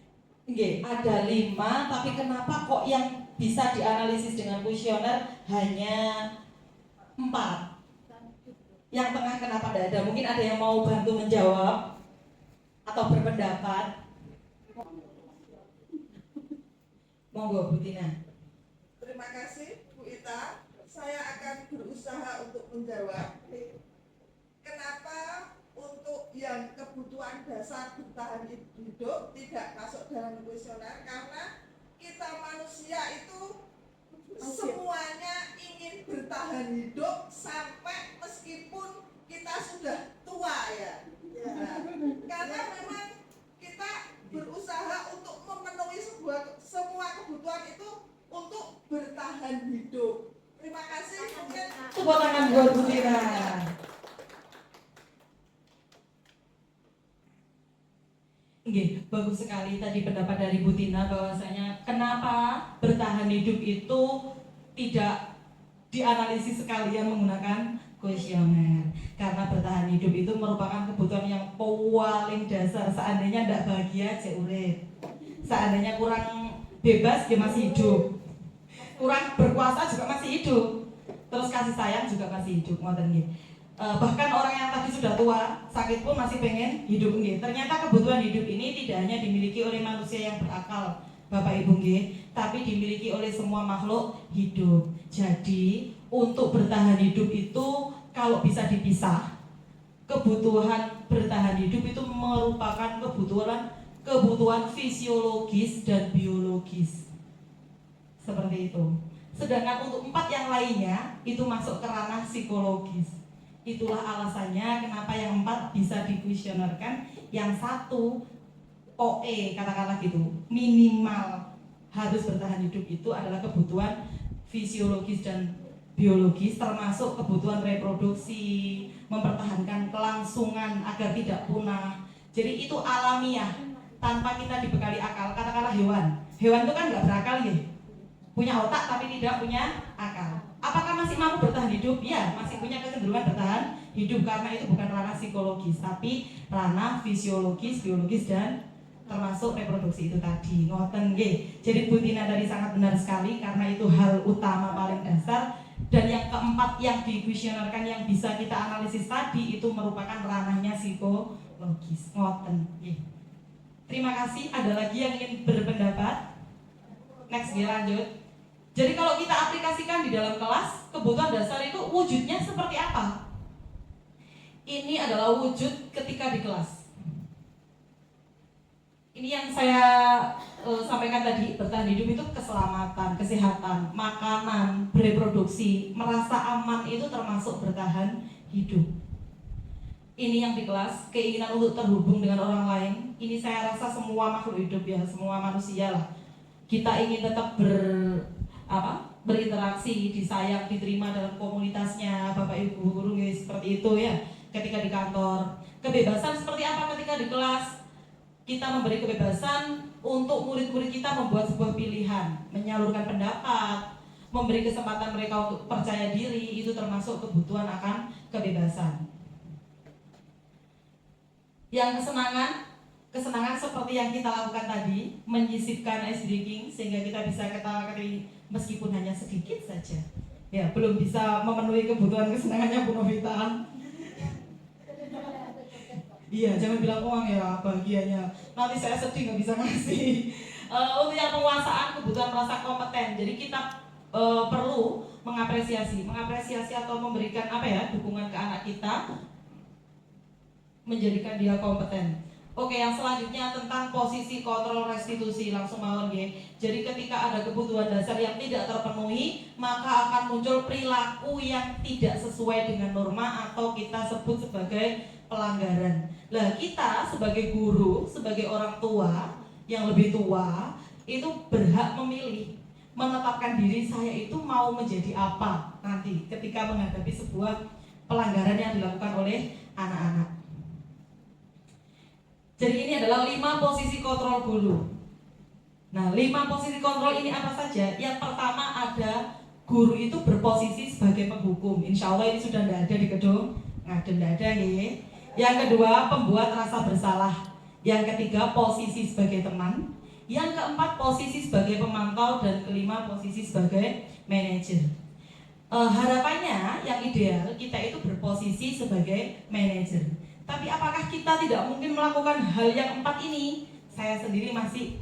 Nggih, ada 5, tapi kenapa kok yang bisa dianalisis dengan kuesioner hanya 4? Yang tengah kenapa tidak ada? Mungkin ada yang mau bantu menjawab atau berpendapat? Monggo Bu Tina. Terima kasih Bu Ita. Saya akan berusaha untuk menjawab. Kenapa untuk yang kebutuhan dasar bertahan hidup tidak masuk dalam kuesioner? Karena kita manusia itu semuanya ingin bertahan hidup sampai meskipun kita sudah tua ya. Karena memang kita berusaha untuk memenuhi semua kebutuhan itu untuk bertahan hidup. Terima kasih. Mungkin Tepuk tangan buat Bu Tina. Nggih, bagus sekali tadi pendapat dari Bu Tina bahwasanya kenapa bertahan hidup itu tidak dianalisis sekalian menggunakan kuesioner. Karena bertahan hidup itu merupakan kebutuhan yang paling dasar. Seandainya tidak bahagia, cek urip. Seandainya kurang bebas, dia masih hidup. Kurang berkuasa juga masih hidup. Terus kasih sayang juga masih hidup. Ngoten nggih. Bahkan orang yang tadi sudah tua, sakit pun masih pengen hidup nggih. Ternyata kebutuhan hidup ini tidak hanya dimiliki oleh manusia yang berakal, Bapak Ibu nggih, tapi dimiliki oleh semua makhluk hidup. Jadi, untuk bertahan hidup itu kalau bisa dipisah, kebutuhan bertahan hidup itu merupakan kebutuhan fisiologis dan biologis. Seperti itu. Sedangkan untuk 4 yang lainnya itu masuk ke ranah psikologis. Itulah alasannya kenapa yang 4 bisa dikuesionerkan, yang 1 OE katakanlah gitu, minimal harus bertahan hidup itu adalah kebutuhan fisiologis dan biologis, termasuk kebutuhan reproduksi, mempertahankan kelangsungan agar tidak punah. Jadi itu alamiah, tanpa kita dibekali akal. Katakanlah hewan itu kan nggak berakal ya, punya otak tapi tidak punya akal. Apakah masih mampu bertahan hidup? Ya, masih punya kecenderungan bertahan hidup karena itu bukan ranah psikologis, tapi ranah fisiologis, biologis dan termasuk reproduksi itu tadi. Ngoten nggih. Jadi Bu Tina tadi sangat benar sekali karena itu hal utama paling dasar. Dan yang keempat yang dikuesionerkan yang bisa kita analisis tadi itu merupakan ranahnya psikologis. Ngoten nggih. Terima kasih. Ada lagi yang ingin berpendapat? Next nggih, lanjut. Jadi kalau kita aplikasikan di dalam kelas, kebutuhan dasar itu wujudnya seperti apa? Ini adalah wujud ketika di kelas. Ini yang saya sampaikan tadi, bertahan hidup itu keselamatan, kesehatan, makanan, bereproduksi, merasa aman itu termasuk bertahan hidup. Ini yang di kelas, keinginan untuk terhubung dengan orang lain. Ini saya rasa semua makhluk hidup ya, semua manusia lah. Kita ingin tetap berinteraksi, disayang, diterima dalam komunitasnya, Bapak Ibu guru seperti itu ya. Ketika di kantor, kebebasan seperti apa ketika di kelas? Kita memberi kebebasan untuk murid-murid kita membuat sebuah pilihan, menyalurkan pendapat, memberi kesempatan mereka untuk percaya diri, itu termasuk kebutuhan akan kebebasan. Yang kesenangan seperti yang kita lakukan tadi, menyisipkan ice drinking sehingga kita bisa ketawa-ketawi meskipun hanya sedikit saja. Ya, belum bisa memenuhi kebutuhan kesenangannya Bu Novita. Iya, jangan bilang uang ya bahagianya. Nanti saya sedih nggak bisa ngasih. Untuk yang penguasaan kebutuhan merasa kompeten. Jadi kita perlu mengapresiasi atau memberikan dukungan ke anak kita, menjadikan dia kompeten. Oke, yang selanjutnya tentang posisi kontrol restitusi, langsung mawon nggih. Jadi ketika ada kebutuhan dasar yang tidak terpenuhi, maka akan muncul perilaku yang tidak sesuai dengan norma atau kita sebut sebagai pelanggaran. Lah, kita sebagai guru, sebagai orang tua yang lebih tua, itu berhak memilih, menetapkan diri saya itu mau menjadi apa nanti ketika menghadapi sebuah pelanggaran yang dilakukan oleh anak-anak. Jadi ini adalah 5 posisi kontrol guru. Nah, 5 posisi kontrol ini apa saja? Yang pertama ada guru itu berposisi sebagai penghukum. Insya Allah ini sudah tidak ada di gedung ngadem, tidak ada ya. Yang kedua, pembuat rasa bersalah. Yang ketiga, posisi sebagai teman. Yang keempat, posisi sebagai pemantau. Dan kelima, posisi sebagai manajer. Harapannya yang ideal kita itu berposisi sebagai manajer. Tapi apakah kita tidak mungkin melakukan hal yang 4 ini? Saya sendiri masih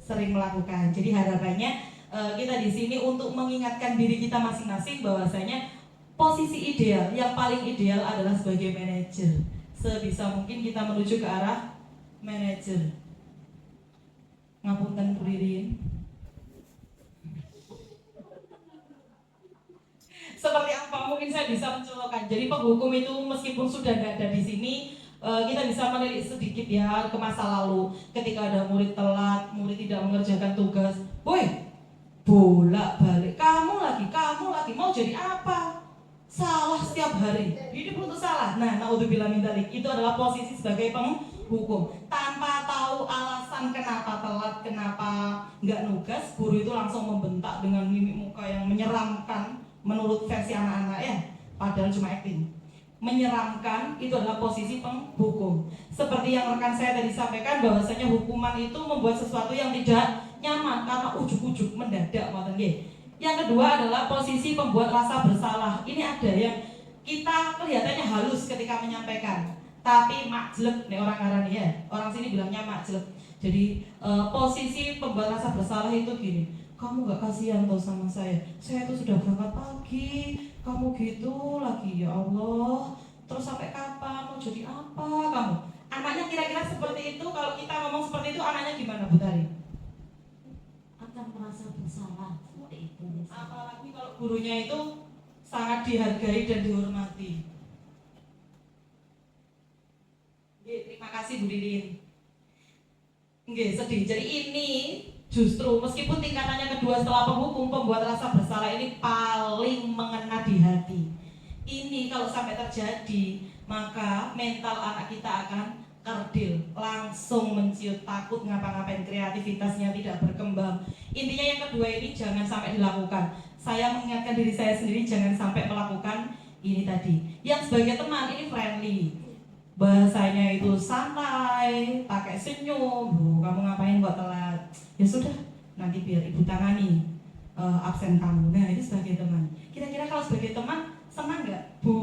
sering melakukan. Jadi harapannya kita di sini untuk mengingatkan diri kita masing-masing bahwasanya posisi ideal, yang paling ideal adalah sebagai manajer. Sebisa mungkin kita menuju ke arah manajer. Ngapunten Bu Ririn. Seperti apa mungkin saya bisa mencontohkan. Jadi penghukum itu meskipun sudah tidak ada di sini, kita bisa menilik sedikit ya ke masa lalu. Ketika ada murid telat, murid tidak mengerjakan tugas, woi, bolak-balik, kamu lagi, mau jadi apa? Salah setiap hari, hidup untuk salah. Nah, naudzubillah min dzalik, itu adalah posisi sebagai penghukum. Tanpa tahu alasan kenapa telat, kenapa nggak nugas, guru itu langsung membentak dengan mimik muka yang menyeramkan. Menurut versi anak-anak ya, padahal cuma acting. Menyeramkan, itu adalah posisi penghukum. Seperti yang rekan saya tadi sampaikan, bahwasanya hukuman itu membuat sesuatu yang tidak nyaman karena ujuk-ujuk mendadak. Yang kedua adalah posisi pembuat rasa bersalah. Ini ada yang kita kelihatannya halus ketika menyampaikan, tapi makjleb nih orang ngarani ya. Orang sini bilangnya makjleb. Jadi posisi pembuat rasa bersalah itu gini. Kamu gak kasihan toh sama saya tuh sudah berangkat pagi, kamu gitu lagi, ya Allah. Terus sampai kapan, mau jadi apa kamu? Anaknya kira-kira seperti itu, kalau kita ngomong seperti itu, anaknya gimana Bu Tari? Akan merasa bersalah seperti itu. Apalagi kalau gurunya itu sangat dihargai dan dihormati. Terima kasih Bu Ririn. Nggih, sedih. Jadi ini justru meskipun tingkatannya kedua setelah penghukum, pembuat rasa bersalah ini paling mengena di hati. Ini kalau sampai terjadi, maka mental anak kita akan kerdil, langsung menciut, takut ngapa-ngapain, kreativitasnya tidak berkembang. Intinya yang kedua ini jangan sampai dilakukan. Saya mengingatkan diri saya sendiri jangan sampai melakukan ini tadi. Yang sebagai teman ini friendly, bahasanya itu santai, pakai senyum. Kamu ngapain kok telat? Ya sudah, nanti biar ibu tangani absen kamu. Nah, itu sebagai teman. Kira-kira kalau sebagai teman senang nggak Bu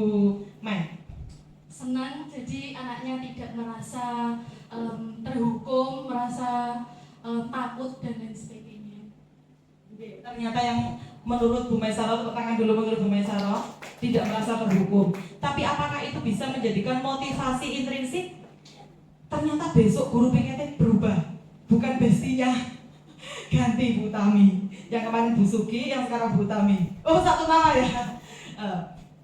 Mai? Senang, jadi anaknya tidak merasa terhukum, merasa takut dan lain sebagainya. Ternyata yang menurut Bu Maisaro, tepuk tangan dulu menurut Bu Maisaro, tidak merasa terhukum. Tapi apakah itu bisa menjadikan motivasi intrinsik? Ternyata besok guru PKT berubah, bukan bestinya. Ganti Bu Tami, yang kemarin Bu Sugi, yang sekarang Bu Tami. Oh, satu nama ya.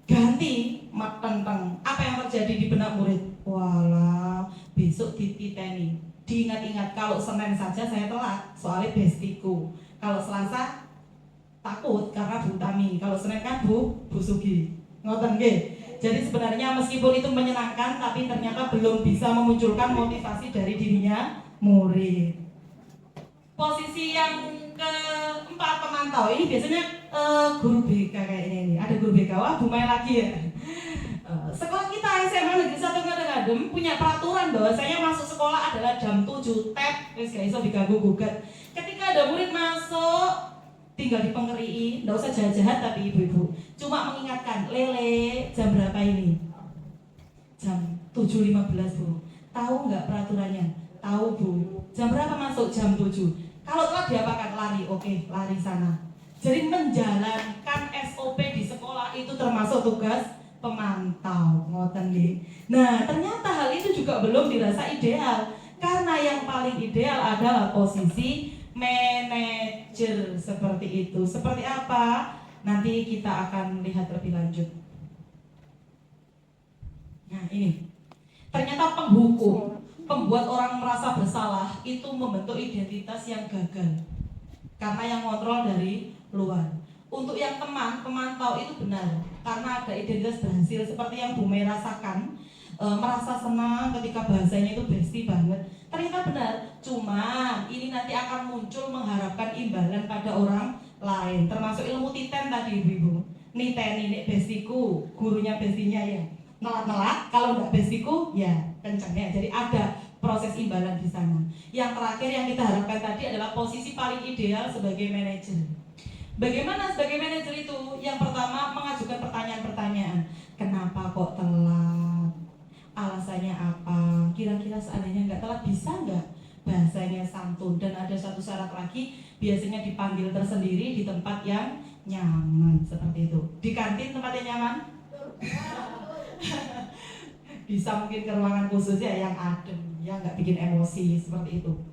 Ganti mat tentang apa yang terjadi di benak murid. Walah, besok dititeni. Diingat-ingat kalau Senin saja saya telat, soalnya bestiku. Kalau Selasa takut karena Bu Tami. Kalau Senin kan Bu Sugi. Ngoten nggih. Jadi sebenarnya meskipun itu menyenangkan, tapi ternyata belum bisa memunculkan motivasi dari dirinya murid. Posisi yang keempat, pemantau. Ini biasanya guru BK kayaknya ini. Ada guru BK, wah Bu Mai lagi ya. Sekolah kita SMA Negeri 1 Ngadem punya peraturan bahwasanya masuk sekolah adalah jam 7 tep, wis gak iso diganggu gugat. Ketika ada murid masuk tinggal dipengkerii, nggak usah jahat-jahat tapi ibu-ibu cuma mengingatkan, Lele jam berapa ini? Jam 7.15 Bu. Tahu nggak peraturannya? Tahu Bu. Jam berapa masuk? Jam 7. Kalau telah diapakan? Lari, oke, lari sana. Jadi menjalankan SOP di sekolah itu termasuk tugas pemantau, ngoten nggih. Nah, ternyata hal itu juga belum dirasa ideal karena yang paling ideal adalah posisi manajer seperti itu. Seperti apa? Nanti kita akan lihat lebih lanjut. Nah, ini. Ternyata penghukum, pembuat orang merasa bersalah itu membentuk identitas yang gagal. Karena yang kontrol dari luar. Untuk yang teman, pemantau itu benar karena ada identitas berhasil seperti yang Bu Mei rasakan, merasa senang ketika bahasanya itu bestie banget. Ternyata benar, cuman ini nanti akan muncul mengharapkan imbalan pada orang lain, termasuk ilmu titen tadi ibu-ibu. Niteni nek bestiku, gurunya bestinya ya nelat-nelat, kalau nggak bestiku ya kencengnya. Jadi ada proses imbalan di sana. Yang terakhir yang kita harapkan tadi adalah posisi paling ideal sebagai manajer. Bagaimana sebagai manajer itu? Yang pertama mengajukan pertanyaan-pertanyaan. Kenapa kok telat? Alasannya apa? Kira-kira seandainya nggak telat bisa nggak? Bahasanya santun. Dan ada satu syarat lagi, biasanya dipanggil tersendiri di tempat yang nyaman seperti itu. Di kantin tempatnya nyaman? Bisa mungkin ke ruangan khusus ya yang adem, ya nggak bikin emosi seperti itu.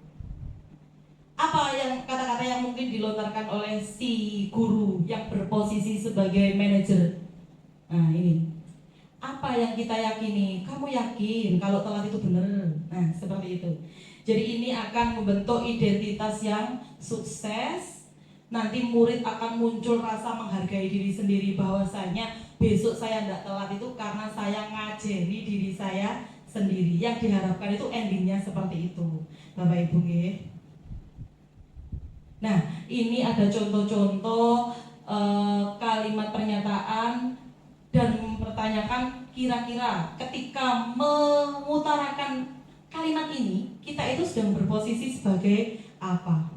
Apa yang kata-kata yang mungkin dilontarkan oleh si guru yang berposisi sebagai manajer? Nah ini, apa yang kita yakini? Kamu yakin kalau telat itu benar? Nah seperti itu. Jadi ini akan membentuk identitas yang sukses. Nanti murid akan muncul rasa menghargai diri sendiri bahwasanya besok saya tidak telat itu karena saya ngajari diri saya sendiri. Yang diharapkan itu endingnya seperti itu, Bapak Ibu nggih. Nah, ini ada contoh-contoh kalimat pernyataan dan mempertanyakan kira-kira ketika mengutarakan kalimat ini kita itu sedang berposisi sebagai apa?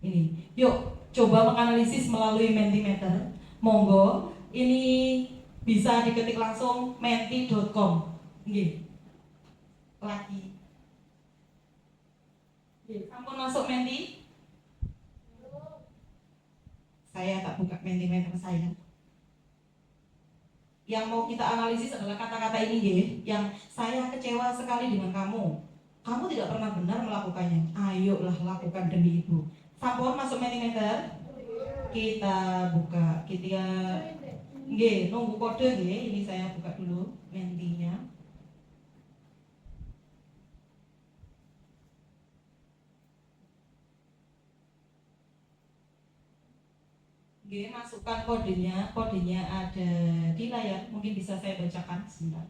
Ini, yuk coba menganalisis melalui Mentimeter. Monggo, ini bisa diketik langsung menti.com. Nggih. Lagi. Ampun masuk Menti. Saya tak buka Mentimeter saya. Yang mau kita analisis adalah kata-kata ini nggih, yang saya kecewa sekali dengan kamu. Kamu tidak pernah benar melakukannya. Ayolah lakukan demi ibu. Sampun masuk Mentimeter. Kita buka. Kita nggih, nunggu kode nggih. Ini saya buka dulu Mentinya. Oke, masukkan kodenya. Kodenya ada di layar. Mungkin bisa saya bacakan sebentar.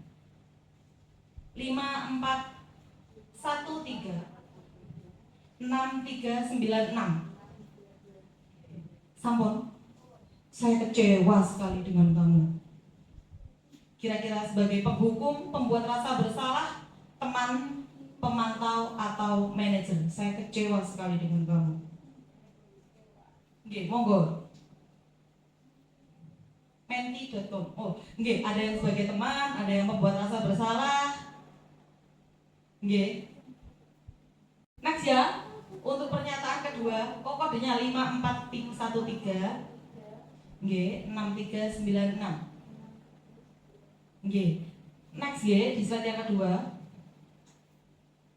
5413 6396. Sampun. Saya kecewa sekali dengan kamu. Kira-kira sebagai penghukum, pembuat rasa bersalah, teman, pemantau, atau manajer. Saya kecewa sekali dengan kamu. Oke, monggo. Menti.com. Oh, nggih, ada yang sebagai teman, ada yang membuat rasa bersalah. Nggih. Next ya. Untuk pernyataan kedua, kok kodenya 5413. Nggih, 6396. Nggih. Next ya, di slide yang kedua.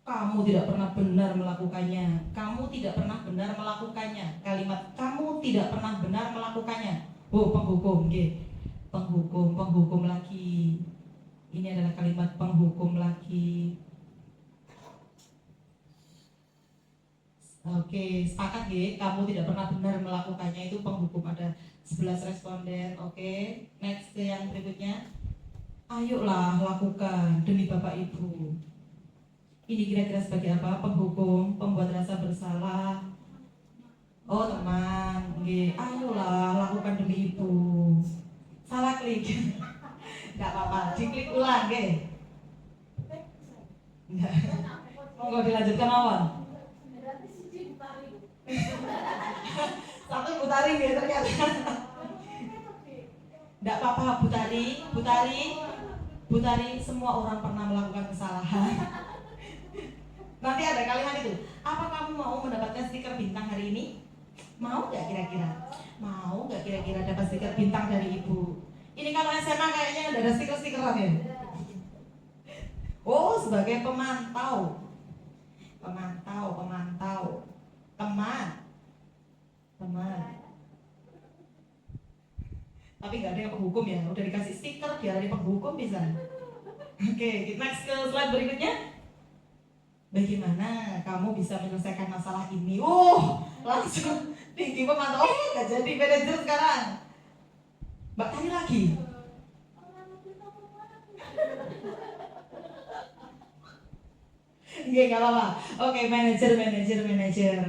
Kamu tidak pernah benar melakukannya. Kamu tidak pernah benar melakukannya. Kalimat kamu tidak pernah benar melakukannya. Oh, penghukum, nggih. Penghukum lagi. Ini adalah kalimat penghukum lagi. Oke, sepakat nggih. Kamu tidak pernah benar melakukannya, itu penghukum. Ada 11 responden. Oke, next ke yang berikutnya. Ayolah lakukan demi Bapak Ibu. Ini kira-kira sebagai apa? Penghukum, pembuat rasa bersalah. Oh teman, nggih. Ayolah lakukan demi ibu. Salah klik. Enggak apa-apa, diklik ulang nggih. Enggak. Monggo dilanjutkan mawon. Satu Butari nggih ternyata. Enggak apa-apa Butari, semua orang pernah melakukan kesalahan. Nanti ada kalimat itu. Apa kamu mau mendapatkan stiker bintang hari ini? Mau nggak kira-kira? Mau nggak kira-kira dapat stiker bintang dari ibu? Ini kalau SMA kayaknya udah ada stiker-stikeran ya. Oh, sebagai pemantau, teman. Tapi nggak ada yang penghukum ya. Udah dikasih stiker, dia ada penghukum bisa. Oke, next ke slide berikutnya. Bagaimana kamu bisa menyelesaikan masalah ini? Langsung tinggi pemantau. Nggak jadi manajer sekarang. Mbak tanya lagi. Nggak apa-apa. Oke, manajer.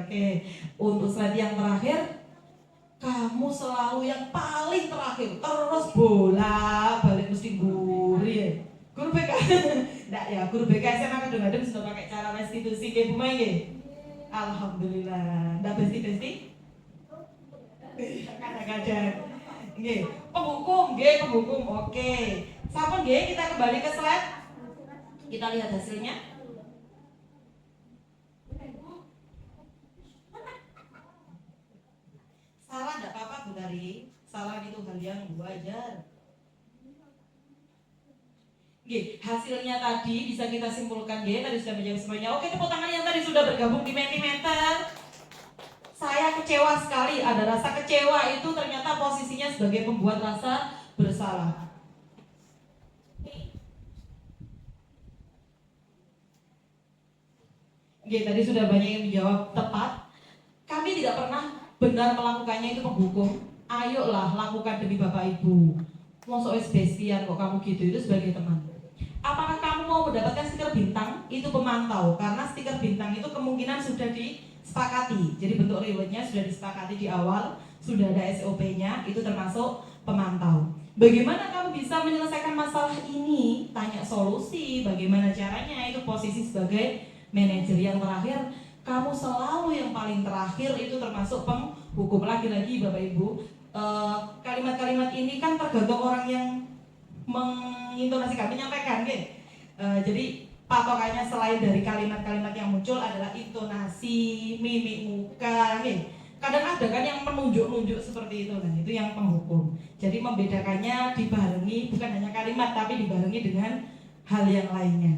Oke, untuk slide yang terakhir, kamu selalu yang paling terakhir, terus bola balik mesti guri ya. Guru BK, enggak ya, guru BK SMA kadang-kadang sudah pakai cara restitusi kayak Bu Mai. Alhamdulillah, enggak besti-besti. Kadang-kadang. Nggih, penghukum. Oke. Sampun nggih, kita kembali ke slide. Kita lihat hasilnya. Salah enggak apa-apa Bu Dari. Salah itu hal yang wajar. Oke, hasilnya tadi bisa kita simpulkan tadi sudah menjawab semuanya. Oke, tepuk tangan yang tadi sudah bergabung di Mentimeter. Saya kecewa sekali, ada rasa kecewa itu ternyata posisinya sebagai pembuat rasa bersalah. Oke, tadi sudah banyak yang menjawab tepat. Kami tidak pernah benar melakukannya itu penghukum. Ayolah lakukan demi Bapak Ibu. Mosok wis bestian kok kamu gitu, itu sebagai teman. Apakah kamu mau mendapatkan stiker bintang? Itu pemantau, karena stiker bintang itu kemungkinan sudah disepakati. Jadi bentuk rewardnya sudah disepakati di awal, sudah ada SOP-nya, itu termasuk pemantau. Bagaimana kamu bisa menyelesaikan masalah ini? Tanya solusi, bagaimana caranya? Itu posisi sebagai manajer. Yang terakhir, kamu selalu yang paling terakhir, itu termasuk penghukum. Lagi-lagi Bapak Ibu, kalimat-kalimat ini kan tergantung orang yang mengintonasikan, menyampaikan jadi patokannya selain dari kalimat-kalimat yang muncul adalah intonasi, mimik muka kadang ada kan yang menunjuk-nunjuk seperti itu, nah itu yang penghukum. Jadi membedakannya dibarengi bukan hanya kalimat tapi dibarengi dengan hal yang lainnya.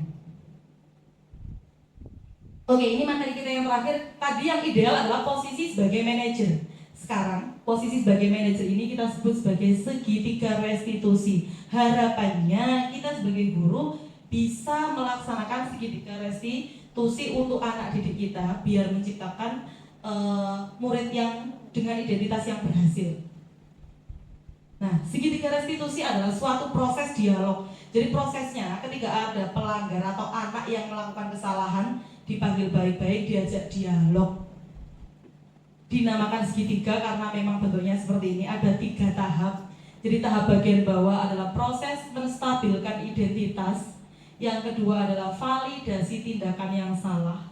Oke, ini materi kita yang terakhir. Tadi yang ideal adalah posisi sebagai manajer. Sekarang posisi sebagai manajer ini kita sebut sebagai segitiga restitusi. Harapannya kita sebagai guru bisa melaksanakan segitiga restitusi untuk anak didik kita biar menciptakan murid yang dengan identitas yang berhasil. Nah, segitiga restitusi adalah suatu proses dialog. Jadi prosesnya ketika ada pelanggar atau anak yang melakukan kesalahan dipanggil baik-baik, diajak dialog. Dinamakan segitiga karena memang bentuknya seperti ini, ada 3 tahap. Jadi tahap bagian bawah adalah proses menstabilkan identitas. Yang kedua adalah validasi tindakan yang salah.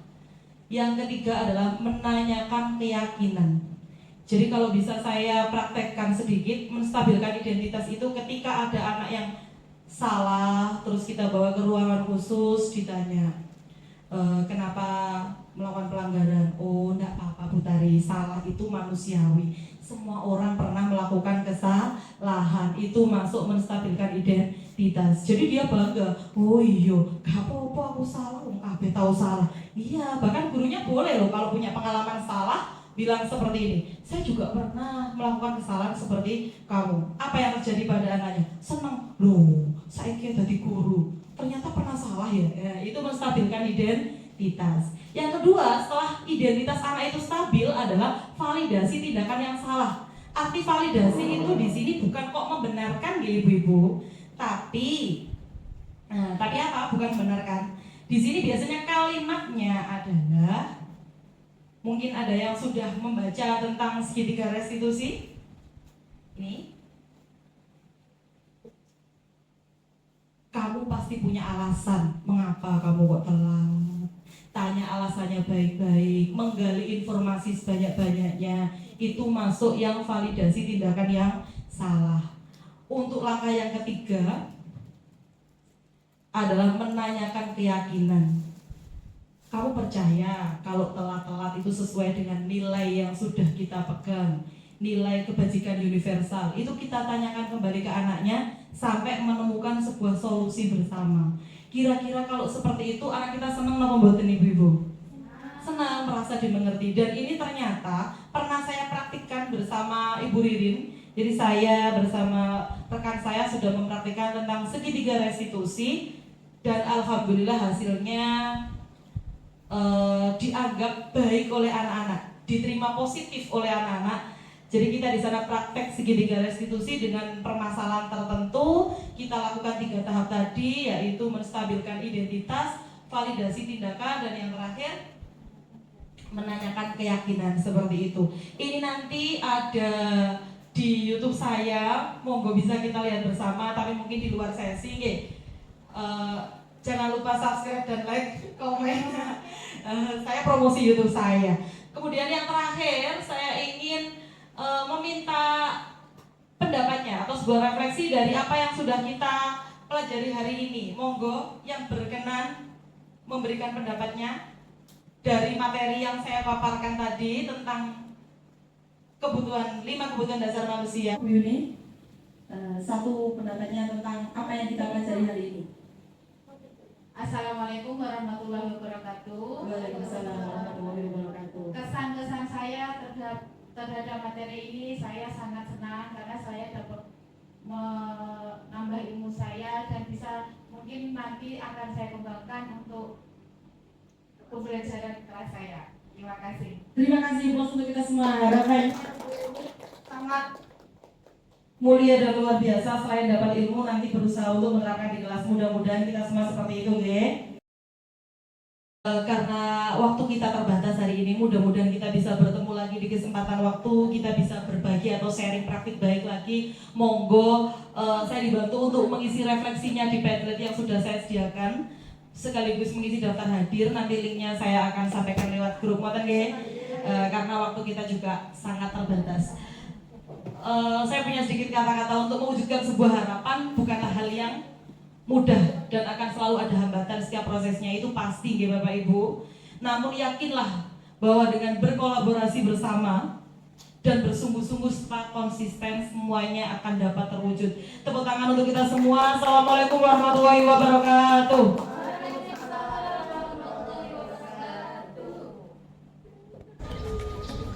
Yang ketiga adalah menanyakan keyakinan. Jadi kalau bisa saya praktekkan sedikit, menstabilkan identitas itu ketika ada anak yang salah, terus kita bawa ke ruangan khusus, ditanya, kenapa melakukan pelanggaran? Oh, enggak apa-apa Bu Tari, salah itu manusiawi. Semua orang pernah melakukan kesalahan, itu masuk menstabilkan identitas. Jadi dia bangga, oh iya, gak apa-apa aku salah, kabeh tahu salah. Iya, bahkan gurunya boleh loh kalau punya pengalaman salah bilang seperti ini, saya juga pernah melakukan kesalahan seperti kamu. Apa yang terjadi pada anaknya? Senang, loh, saya kira jadi guru, ternyata pernah salah ya. Itu menstabilkan identitas. Yang kedua, setelah identitas anak itu stabil adalah validasi tindakan yang salah. Arti validasi itu di sini bukan kok membenarkan ya ibu-ibu, tapi apa? Bukan membenarkan. Di sini biasanya kalimatnya adalah Mungkin ada yang sudah membaca tentang segitiga restitusi. Ini. Kamu pasti punya alasan mengapa kamu kok telat. Tanya alasannya baik-baik, menggali informasi sebanyak-banyaknya. Itu masuk yang validasi tindakan yang salah. Untuk langkah yang ketiga adalah menanyakan keyakinan. Kamu percaya kalau telat-telat itu sesuai dengan nilai yang sudah kita pegang, nilai kebajikan universal. Itu kita tanyakan kembali ke anaknya sampai menemukan sebuah solusi bersama. Kira-kira kalau seperti itu anak kita senang apa mboten ibu-ibu? Senang, merasa dimengerti. Dan ini ternyata pernah saya praktikkan bersama Ibu Ririn. Jadi saya bersama rekan saya sudah mempraktikkan tentang segitiga restitusi. Dan alhamdulillah hasilnya dianggap baik oleh anak-anak, diterima positif oleh anak-anak. Jadi kita di sana praktek segitiga restitusi dengan permasalahan tertentu. Kita lakukan 3 tahap tadi, yaitu menstabilkan identitas, validasi tindakan, dan yang terakhir menanyakan keyakinan seperti itu. Ini nanti ada di YouTube saya, monggo bisa kita lihat bersama. Tapi mungkin di luar sesi, jangan lupa subscribe dan like, komen. Saya promosi YouTube saya. Kemudian yang terakhir, saya ingin meminta pendapatnya atau sebuah refleksi dari apa yang sudah kita pelajari hari ini. Monggo yang berkenan memberikan pendapatnya dari materi yang saya paparkan tadi tentang kebutuhan 5 kebutuhan dasar manusia. Yuni, satu pendapatnya tentang apa yang kita pelajari hari ini. Assalamualaikum warahmatullahi wabarakatuh. Waalaikumsalam warahmatullahi wabarakatuh. Kesan-kesan saya terhadap materi ini, saya sangat senang karena saya dapat menambah ilmu saya dan bisa mungkin nanti akan saya kembangkan untuk pembelajaran kelas saya. Terima kasih. Terima kasih bos untuk kita semua. Harapan sangat mulia dan luar biasa. Selain dapat ilmu, nanti berusaha untuk menerapkan di kelas. Mudah-mudahan kita semua seperti itu, ya. Karena waktu kita terbatas hari ini, mudah-mudahan kita bisa bertemu lagi di kesempatan waktu, kita bisa berbagi atau sharing praktik baik lagi. Monggo, saya dibantu untuk mengisi refleksinya di Padlet yang sudah saya sediakan, sekaligus mengisi daftar hadir. Nanti linknya saya akan sampaikan lewat grup, karena waktu kita juga sangat terbatas. Saya punya sedikit kata-kata untuk mewujudkan sebuah harapan bukanlah hal yang mudah dan akan selalu ada hambatan setiap prosesnya, itu pasti ya Bapak Ibu. Namun yakinlah bahwa dengan berkolaborasi bersama dan bersungguh-sungguh serta konsisten, semuanya akan dapat terwujud. Tepuk tangan untuk kita semua. Assalamualaikum warahmatullahi wabarakatuh.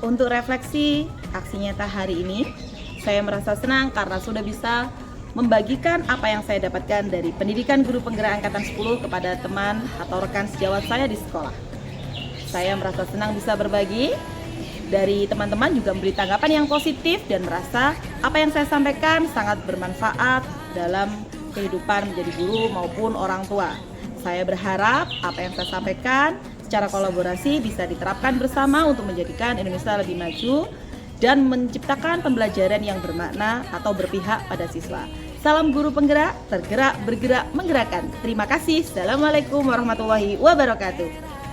Untuk refleksi aksi nyata hari ini, saya merasa senang karena sudah bisa membagikan apa yang saya dapatkan dari pendidikan guru penggerak angkatan 10 kepada teman atau rekan sejawat saya di sekolah. Saya merasa senang bisa berbagi, dari teman-teman juga memberi tanggapan yang positif dan merasa apa yang saya sampaikan sangat bermanfaat dalam kehidupan menjadi guru maupun orang tua. Saya berharap apa yang saya sampaikan secara kolaborasi bisa diterapkan bersama untuk menjadikan Indonesia lebih maju dan menciptakan pembelajaran yang bermakna atau berpihak pada siswa. Salam guru penggerak, tergerak, bergerak, menggerakkan. Terima kasih. Assalamualaikum warahmatullahi wabarakatuh.